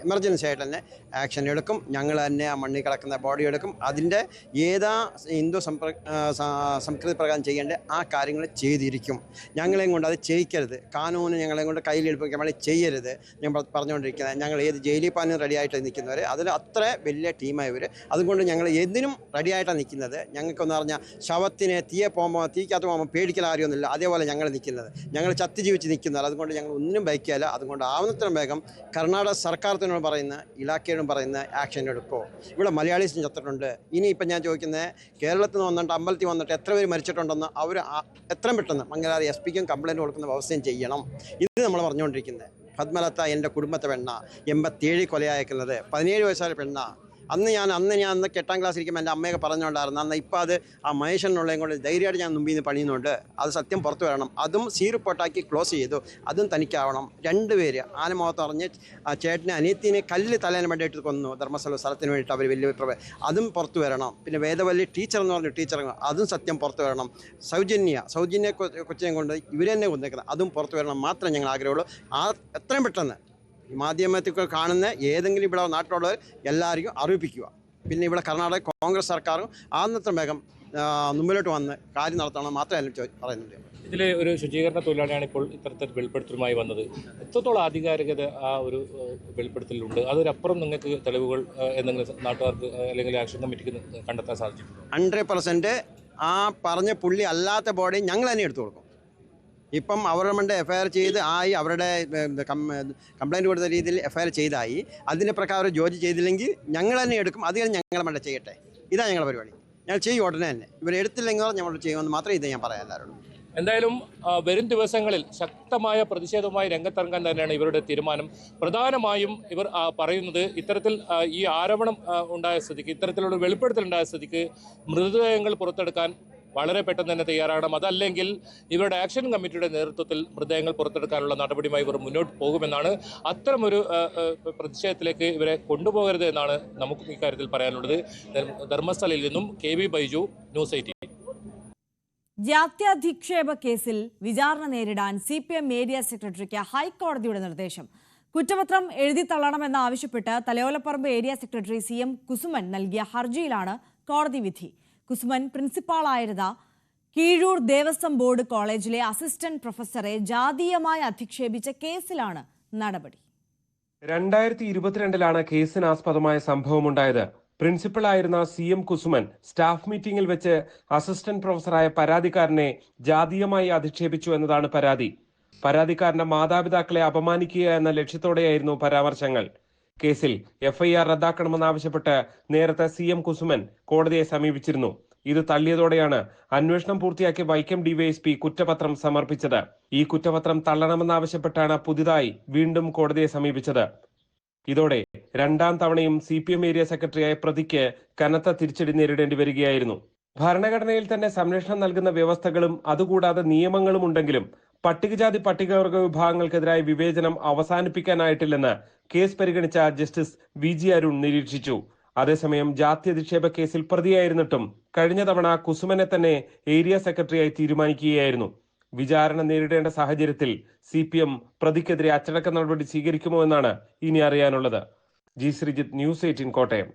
Speaker 15: എമർജൻസി ആയിട്ട് തന്നെ ആക്ഷൻ എടുക്കും. ഞങ്ങൾ തന്നെ ആ മണ്ണിൽ കിടക്കുന്ന ബോഡി എടുക്കും. അതിൻ്റെ ഏതാ ഹിന്ദു സംസ്കൃതി പ്രകാരം ചെയ്യേണ്ട ആ കാര്യങ്ങൾ ചെയ്തിരിക്കും. ഞങ്ങളെയും കൊണ്ട് അത് ചെയ്യിക്കരുത്. കാനൂന് ഞങ്ങളെയും കൊണ്ട് കയ്യിലെടുപ്പിക്കാൻ വേണ്ടി ചെയ്യരുത്. ഞാൻ പറഞ്ഞുകൊണ്ടിരിക്കുന്നത്, ഞങ്ങൾ ഏത് ജയിലിൽ പാനും റെഡിയായിട്ട് നിൽക്കുന്നവർ, അതിൽ അത്ര വലിയ ടീമായവർ. അതുകൊണ്ട് ഞങ്ങൾ എന്തിനും റെഡിയായിട്ടാണ് നിൽക്കുന്നത്. ഞങ്ങൾക്കെന്ന് പറഞ്ഞാൽ ശവത്തിന് തീക്കകത്ത് പോകുമ്പോൾ പേടിക്കൽ കാര്യമൊന്നുമില്ല. അതേപോലെ ഞങ്ങൾ നിൽക്കുന്നത്, ഞങ്ങൾ ചത്തി ജീവിച്ച് നിൽക്കുന്നത്. അതുകൊണ്ട് ഞങ്ങൾ ഒന്നിനും ബൈക്കില്ല. അതുകൊണ്ട് ആവുന്നത്ര വേഗം കർണാടക സർക്കാരത്തിനോട് പറയുന്ന, ഇലാഖയോടും പറയുന്ന ആക്ഷൻ എടുക്കുമോ? ഇവിടെ മലയാളീസിന് ചത്തിട്ടുണ്ട്. ഇനിയിപ്പം ഞാൻ ചോദിക്കുന്നത്, കേരളത്തിൽ നിന്ന് വന്നിട്ട് അമ്പലത്തിൽ വന്നിട്ട് എത്ര പേര് മരിച്ചിട്ടുണ്ടെന്ന് അവർ എത്രയും പെട്ടെന്ന് മംഗലാപുരം SP കംപ്ലയിൻറ്റ് കൊടുക്കുന്ന വ്യവസ്ഥയും ചെയ്യണം. ഇത് നമ്മൾ പറഞ്ഞുകൊണ്ടിരിക്കുന്നത്. പത്മലത എൻ്റെ കുടുംബത്തെ പെണ്ണ, 87 കൊലയായിരിക്കുന്നത്, 17 വയസ്സായ പെണ്ണ. അന്ന് ഞാൻ 8ാം ക്ലാസ് ഇരിക്കുമ്പോൾ എൻ്റെ അമ്മയൊക്കെ പറഞ്ഞുകൊണ്ടായിരുന്നു. അന്ന് ഇപ്പോൾ അത് ആ മഹേഷനുള്ളതും കൊണ്ട് ധൈര്യമായിട്ട് ഞാൻ മുമ്പിൽ നിന്ന് പണിയുന്നുണ്ട്. അത് സത്യം പുറത്തു വരണം. അതും റിപ്പോർട്ടാക്കി ക്ലോസ് ചെയ്തു. അതും തനിക്കാവണം. 2 പേര് ആനമുഖത്ത് പറഞ്ഞ് ചേട്ടനെ അനിയത്തിനെ കല്ല് തലേനെ വേണ്ടിയിട്ട് കൊന്നു. ധർമ്മസ്ഥല സ്ഥലത്തിന് വേണ്ടിയിട്ട് അവർ വലിയ അതും പുറത്തു വരണം. പിന്നെ വേദവല്ലി ടീച്ചർ എന്ന് പറഞ്ഞ ടീച്ചർ, അതും സത്യം പുറത്തു വരണം. സൗജന്യ കൊച്ചിനെ കൊണ്ട് ഇവരെന്നെ കൊന്നേക്കുന്നത്, അതും പുറത്തു വരണം മാത്രമേ ഞങ്ങൾ ആഗ്രഹമുള്ളൂ. എത്രയും പെട്ടെന്ന് മാധ്യമത്തിൽ കാണുന്ന ഏതെങ്കിലും ഇവിടെ നാട്ടിലുള്ളവർ എല്ലാവർക്കും അറിയിപ്പിക്കുക. പിന്നെ ഇവിടെ കർണാടക കോൺഗ്രസ് സർക്കാരും ആന്നത്ര വേഗം മുമ്പിലോട്ട് വന്ന് കാര്യം നടത്തണം മാത്രമേ പറയുന്നുണ്ട്.
Speaker 14: ഇതിൽ ഒരു ശുചീകരണ തൊഴിലാളിയാണ് ഇപ്പോൾ ഇത്തരത്തിൽ വെളിപ്പെടുത്തലുമായി വന്നത്. എത്രത്തോളം ആധികാരികത ആ ഒരു വെളിപ്പെടുത്തലുണ്ട്? അതിനപ്പുറം നിങ്ങൾക്ക് തെളിവുകൾ എന്തെങ്കിലും നാട്ടുകാർക്ക് അല്ലെങ്കിൽ ആക്ഷൻ കമ്മിറ്റിക്ക് കണ്ടെത്താൻ സാധിച്ചിട്ടുണ്ടോ?
Speaker 15: 100% ആ പറഞ്ഞ പുള്ളി അല്ലാത്ത ബോഡി ഞങ്ങൾ തന്നെ എടുത്തു കൊടുക്കും. ഇപ്പം അവരുടെ മണ്ട് FIR ചെയ്ത് അവരുടെ കംപ്ലയിൻറ്റ് കൊടുത്ത രീതിയിൽ FIR ചെയ്തായി. അതിൻ്റെ പ്രകാരം ജോലി ചെയ്തില്ലെങ്കിൽ ഞങ്ങൾ തന്നെ എടുക്കും. അത് കഴിഞ്ഞ് ഞങ്ങളെ മണ്ട ചെയ്യട്ടെ. ഇതാണ് ഞങ്ങളുടെ പരിപാടി. ഞങ്ങൾ ചെയ്യും ഉടനെ തന്നെ. ഇവരെടുത്തില്ലെങ്കിൽ ഞങ്ങൾ ചെയ്യുമെന്ന് മാത്രമേ ഇത് ഞാൻ പറയാൻ എല്ലാവരോടും.
Speaker 14: എന്തായാലും വരും ദിവസങ്ങളിൽ ശക്തമായ പ്രതിഷേധവുമായി രംഗത്തിറങ്ങാൻ തന്നെയാണ് ഇവരുടെ തീരുമാനം. പ്രധാനമായും ഇവർ പറയുന്നത്, ഇത്തരത്തിൽ ഈ ആരോപണം ഉണ്ടായ സ്ഥിതിക്ക്, ഇത്തരത്തിലുള്ള വെളിപ്പെടുത്തൽ ഉണ്ടായ സ്ഥിതിക്ക് മൃതദേഹങ്ങൾ പുറത്തെടുക്കാൻ വളരെ പെട്ടെന്ന് തന്നെ തയ്യാറാകണം. അതല്ലെങ്കിൽ ഇവരുടെ ആക്ഷൻ കമ്മിറ്റിയുടെ നേതൃത്വത്തിൽ മൃതദേഹങ്ങൾ പുറത്തെടുക്കാനുള്ള നടപടിയുമായി ഇവർ മുന്നോട്ട് പോകുമെന്നാണ്. അത്തരമൊരു പ്രതിഷേധത്തിലേക്ക് ഇവരെ കൊണ്ടുപോകരുത് എന്നാണ് നമുക്ക് ഇക്കാര്യത്തിൽ പറയാനുള്ളത്. ധർമ്മസ്ഥലയിൽ നിന്നും KV ബൈജു, ന്യൂസ് 18.
Speaker 1: ജാത്യാധിക്ഷേപ കേസിൽ വിചാരണ നേരിടാൻ CPM ഏരിയ സെക്രട്ടറിക്ക് ഹൈക്കോടതിയുടെ നിർദ്ദേശം. കുറ്റപത്രം എഴുതിത്തള്ളണമെന്നാവശ്യപ്പെട്ട് Thalayolaparambu area secretary CM Kusuman നൽകിയ ഹർജിയിലാണ് കോടതി വിധി. കുസുമൻ പ്രിൻസിപ്പാളായിരുന്ന കീഴൂർ ദേവസ്വം ബോർഡ് കോളേജിലെ അസിസ്റ്റന്റ് പ്രൊഫസറെ ജാതീയമായി അധിക്ഷേപിച്ച കേസിലാണ് നടപടി.
Speaker 2: 2022 കേസിനാസ്പദമായ സംഭവമുണ്ടായത്. പ്രിൻസിപ്പളായിരുന്ന CM കുസുമൻ സ്റ്റാഫ് മീറ്റിംഗിൽ വെച്ച് അസിസ്റ്റന്റ് പ്രൊഫസറായ പരാതിക്കാരനെ ജാതീയമായി അധിക്ഷേപിച്ചു എന്നതാണ് പരാതി. പരാതിക്കാരന്റെ മാതാപിതാക്കളെ അപമാനിക്കുക എന്ന ലക്ഷ്യത്തോടെയായിരുന്നു പരാമർശങ്ങൾ. കേസിൽ FIR റദ്ദാക്കണമെന്നാവശ്യപ്പെട്ട് നേരത്തെ CM കുസുമൻ കോടതിയെ സമീപിച്ചിരുന്നു. ഇത് തള്ളിയതോടെയാണ് അന്വേഷണം പൂർത്തിയാക്കിയ വൈക്കം DYSP കുറ്റപത്രം സമർപ്പിച്ചത്. ഈ കുറ്റപത്രം തള്ളണമെന്നാവശ്യപ്പെട്ടാണ് പുതിയതായി വീണ്ടും കോടതിയെ സമീപിച്ചത്. ഇതോടെ രണ്ടാം തവണയും CPM ഏരിയ സെക്രട്ടറിയായ പ്രതിക്ക് കനത്ത തിരിച്ചടി നേരിടേണ്ടി വരികയായിരുന്നു. ഭരണഘടനയിൽ തന്നെ സംരക്ഷണം നൽകുന്ന വ്യവസ്ഥകളും അതുകൂടാതെ നിയമങ്ങളും ഉണ്ടെങ്കിലും പട്ടികജാതി പട്ടികവർഗ വിഭാഗങ്ങൾക്കെതിരായ വിവേചനം അവസാനിപ്പിക്കാനായിട്ടില്ലെന്ന് കേസ് പരിഗണിച്ച ജസ്റ്റിസ് VG അരുൺ നിരീക്ഷിച്ചു. അതേസമയം ജാത്യധിക്ഷേപ കേസിൽ പ്രതിയായിരുന്നിട്ടും കഴിഞ്ഞ തവണ കുസുമനെ തന്നെ ഏരിയ സെക്രട്ടറിയായി തീരുമാനിക്കുകയായിരുന്നു. വിചാരണ നേരിടേണ്ട സാഹചര്യത്തിൽ CPM പ്രതിക്കെതിരെ അച്ചടക്ക നടപടി സ്വീകരിക്കുമോ എന്നാണ് ഇനി അറിയാനുള്ളത്. G Sreejith, News 18 Kottayam.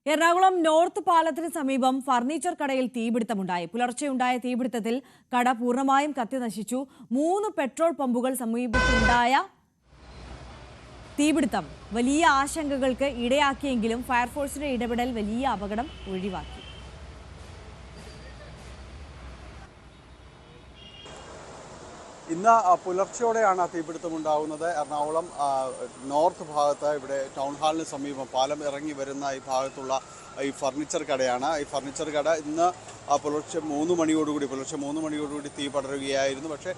Speaker 1: Ernakulam north പാലത്തിന് സമീപം ഫർണിച്ചർ കടയിൽ തീപിടുത്തമുണ്ടായി. പുലർച്ചെയുണ്ടായ തീപിടുത്തത്തിൽ കട പൂർണ്ണമായും കത്തി നശിച്ചു. 3 പെട്രോൾ പമ്പുകൾ സമീപത്തുണ്ടായ തീപിടുത്തം വലിയ ആശങ്കകൾക്ക് ഇടയാക്കിയെങ്കിലും ഫയർഫോഴ്സിന്റെ ഇടപെടൽ വലിയ അപകടം ഒഴിവാക്കി.
Speaker 16: ഇന്ന് പുലർച്ചയോടെയാണ് തീപിടുത്തമുണ്ടാകുന്നത്. എറണാകുളം നോർത്ത് ഭാഗത്ത് ഇവിടെ ടൗൺ ഹാളിന് സമീപം പാലം ഇറങ്ങി വരുന്ന ഈ ഭാഗത്തുള്ള ഈ ഫർണിച്ചർ കടയാണ്. ഈ ഫർണിച്ചർ കട ഇന്ന് പുലർച്ചെ 3 മണിയോടുകൂടി തീ പടരുകയായിരുന്നു. പക്ഷേ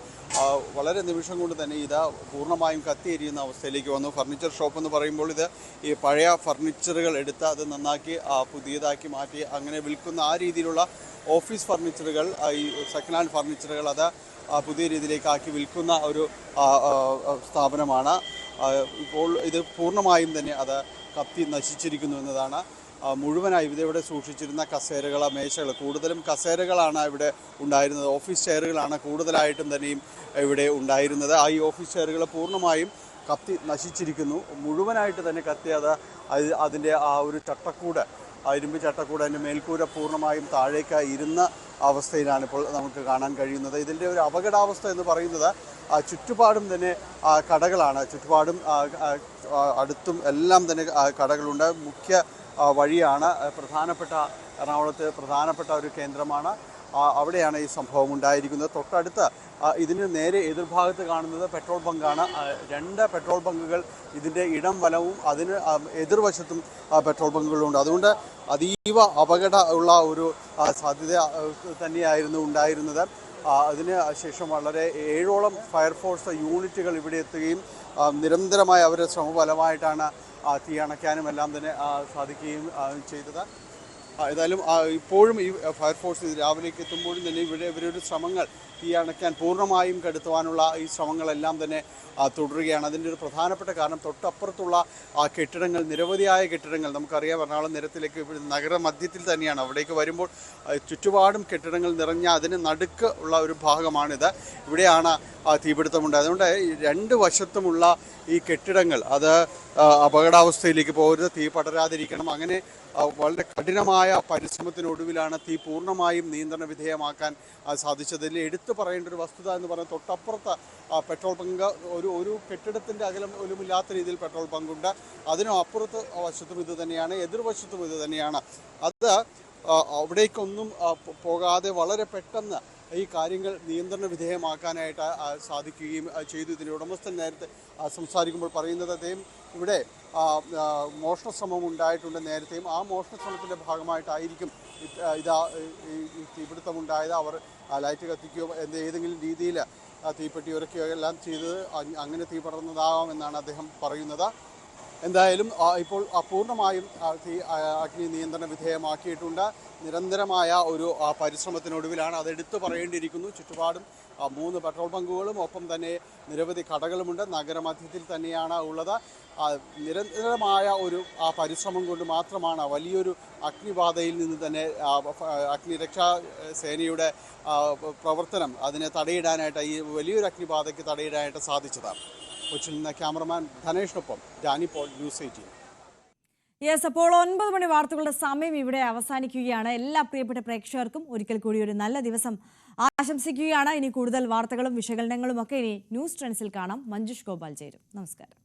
Speaker 16: വളരെ നിമിഷം കൊണ്ട് തന്നെ ഇത് പൂർണ്ണമായും കത്തിയെരിയുന്ന അവസ്ഥയിലേക്ക് വന്നു. ഫർണിച്ചർ ഷോപ്പ് എന്ന് പറയുമ്പോൾ ഇത് ഈ പഴയ ഫർണിച്ചറുകൾ എടുത്ത് അത് നന്നാക്കി പുതിയതാക്കി മാറ്റി അങ്ങനെ വിൽക്കുന്ന ആ രീതിയിലുള്ള ഓഫീസ് ഫർണിച്ചറുകൾ, ഈ സെക്കൻഡ് ഹാൻഡ് ഫർണിച്ചറുകൾ അത് പുതിയ രീതിയിലേക്ക് ആക്കി വിൽക്കുന്ന ഒരു സ്ഥാപനമാണ്. ഇപ്പോൾ ഇത് പൂർണ്ണമായും തന്നെ അത് കത്തി നശിച്ചിരിക്കുന്നു എന്നതാണ്. മുഴുവനായി ഇവിടെ സൂക്ഷിച്ചിരുന്ന കസേരകൾ, മേശകൾ, കൂടുതലും കസേരകളാണ് ഇവിടെ ഉണ്ടായിരുന്നത്. ഓഫീസ് ചെയറുകളാണ് കൂടുതലായിട്ടും തന്നെയും ഇവിടെ ഉണ്ടായിരുന്നത്. ഈ ഓഫീസ് ചെയറുകൾ പൂർണ്ണമായും കത്തി നശിച്ചിരിക്കുന്നു. മുഴുവനായിട്ട് തന്നെ കത്തി അതിൻ്റെ ആ ഒരു ചട്ടക്കൂട്, ഇരുമ്പ് ചട്ടക്കൂട്, അതിൻ്റെ മേൽക്കൂര പൂർണ്ണമായും താഴേക്ക് ഇരുന്ന അവസ്ഥയിലാണ് ഇപ്പോൾ നമുക്ക് കാണാൻ കഴിയുന്നത്. ഇതിൻ്റെ ഒരു അപകടാവസ്ഥ എന്ന് പറയുന്നത് ചുറ്റുപാടും തന്നെ കടകളാണ്. ചുറ്റുപാടും അടുത്തും എല്ലാം തന്നെ കടകളുണ്ട്. മുഖ്യ വഴിയാണ്, എറണാകുളത്ത് പ്രധാനപ്പെട്ട ഒരു കേന്ദ്രമാണ്. അവിടെയാണ് ഈ സംഭവം ഉണ്ടായിരിക്കുന്നത്. തൊട്ടടുത്ത് ഇതിന് നേരെ എതിർഭാഗത്ത് കാണുന്നത് പെട്രോൾ ബങ്കാണ്. 2 പെട്രോൾ ബങ്കുകൾ ഇതിൻ്റെ ഇടം വലവും അതിന് എതിർവശത്തും പെട്രോൾ ബങ്കുകളുണ്ട്. അതുകൊണ്ട് അതീവ അപകട ഉള്ള ഒരു സാധ്യത തന്നെയായിരുന്നു ഉണ്ടായിരുന്നത്. അതിന് ശേഷം വളരെ 7ഓളം ഫയർഫോഴ്സ് യൂണിറ്റുകൾ ഇവിടെ എത്തുകയും നിരന്തരമായി അവരുടെ ശ്രമഫലമായിട്ടാണ് തീ അണയ്ക്കാനും എല്ലാം തന്നെ സാധിക്കുകയും ചെയ്തത്. ഏതായാലും ഇപ്പോഴും ഈ ഫയർഫോഴ്സ് രാവിലേക്ക് എത്തുമ്പോഴും തന്നെ ഇവരുടെ ശ്രമങ്ങൾ തീ അണയ്ക്കാൻ പൂർണ്ണമായും കെടുത്തുവാനുള്ള ഈ ശ്രമങ്ങളെല്ലാം തന്നെ തുടരുകയാണ്. അതിൻ്റെ ഒരു പ്രധാനപ്പെട്ട കാരണം തൊട്ടപ്പുറത്തുള്ള കെട്ടിടങ്ങൾ, നിരവധിയായ കെട്ടിടങ്ങൾ, നമുക്കറിയാം എറണാകുളം നിരത്തിലേക്ക് നഗരമധ്യത്തിൽ തന്നെയാണ്. അവിടേക്ക് വരുമ്പോൾ ചുറ്റുപാടും കെട്ടിടങ്ങൾ നിറഞ്ഞ അതിന് നടുക്ക് ഉള്ള ഒരു ഭാഗമാണിത്. ഇവിടെയാണ് തീപിടുത്തമുണ്ടായത്. അതുകൊണ്ട് 2 വശത്തുമുള്ള ഈ കെട്ടിടങ്ങൾ അത് അപകടാവസ്ഥയിലേക്ക് പോകരുത്, തീ പടരാതിരിക്കണം. അങ്ങനെ വളരെ കഠിനമായ പരിശ്രമത്തിനൊടുവിലാണ് തീ പൂർണ്ണമായും നിയന്ത്രണ വിധേയമാക്കാൻ സാധിച്ചത്. ഇതിൽ എടുത്തു പറയേണ്ട ഒരു വസ്തുത എന്ന് പറയുന്നത് തൊട്ടപ്പുറത്ത് പെട്രോൾ പങ്ക്, ഒരു കെട്ടിടത്തിൻ്റെ അകലം പോലുമില്ലാത്ത രീതിയിൽ പെട്രോൾ പങ്കുണ്ട്. അതിനും അപ്പുറത്ത് വശത്തും ഇത് തന്നെയാണ്, എതിർവശത്തും ഇത് തന്നെയാണ്. അത് അവിടേക്കൊന്നും പോകാതെ വളരെ പെട്ടെന്ന് ഈ കാര്യങ്ങൾ നിയന്ത്രണ വിധേയമാക്കാനായിട്ട് സാധിക്കുകയും ചെയ്തു. ഇതിൻ്റെ ഉടമസ്ഥൻ നേരത്തെ സംസാരിക്കുമ്പോൾ പറയുന്നത് അദ്ദേഹം ഇവിടെ മോഷണശ്രമം ഉണ്ടായിട്ടുണ്ട് നേരത്തെയും. ആ മോഷണശ്രമത്തിൻ്റെ ഭാഗമായിട്ടായിരിക്കും ഈ തീപിടുത്തമുണ്ടായത്. അവർ ലൈറ്റ് കത്തിക്കുകയോ ഏതെങ്കിലും രീതിയിൽ തീപ്പെട്ടി ഉരയ്ക്കുകയോ എല്ലാം ചെയ്തത് അങ്ങനെ തീ പടർന്നതാവാമെന്നാണ് അദ്ദേഹം പറയുന്നത്. എന്തായാലും ഇപ്പോൾ പൂർണ്ണമായും അഗ്നി നിയന്ത്രണ വിധേയമാക്കിയിട്ടുണ്ട്. നിരന്തരമായ ഒരു പരിശ്രമത്തിനൊടുവിലാണ് അതെടുത്തു പറയേണ്ടിയിരിക്കുന്നു. ചുറ്റുപാടും 3 പെട്രോൾ ബങ്കുകളും ഒപ്പം തന്നെ നിരവധി കടകളുമുണ്ട്. നഗരമധ്യത്തിൽ തന്നെയാണ് ഉള്ളത്. നിരന്തരമായ ഒരു പരിശ്രമം കൊണ്ട് മാത്രമാണ് വലിയൊരു അഗ്നിബാധയിൽ നിന്ന് തന്നെ അഗ്നിരക്ഷാ സേനയുടെ പ്രവർത്തനം അതിനെ തടയിടാനായിട്ട്, ഈ വലിയൊരു അഗ്നിബാധയ്ക്ക് തടയിടാനായിട്ട് സാധിച്ചത്. കൊച്ചിയിൽ നിന്ന് ക്യാമറമാൻ ധനേഷിനൊപ്പം ജാനി പോൾ, News 18.
Speaker 1: യെസ്, അപ്പോൾ 9 മണി വാർത്തകളുടെ സമയം ഇവിടെ അവസാനിക്കുകയാണ്. എല്ലാ പ്രിയപ്പെട്ട പ്രേക്ഷകർക്കും ഒരിക്കൽ കൂടി ഒരു നല്ല ദിവസം ആശംസിക്കുകയാണ്. ഇനി കൂടുതൽ വാർത്തകളും വിശകലനങ്ങളും ഒക്കെ ഇനി ന്യൂസ് ട്രെൻഡ്സിൽ കാണാം. മഞ്ജുഷ് ഗോപാൽ ചേരും. നമസ്കാരം.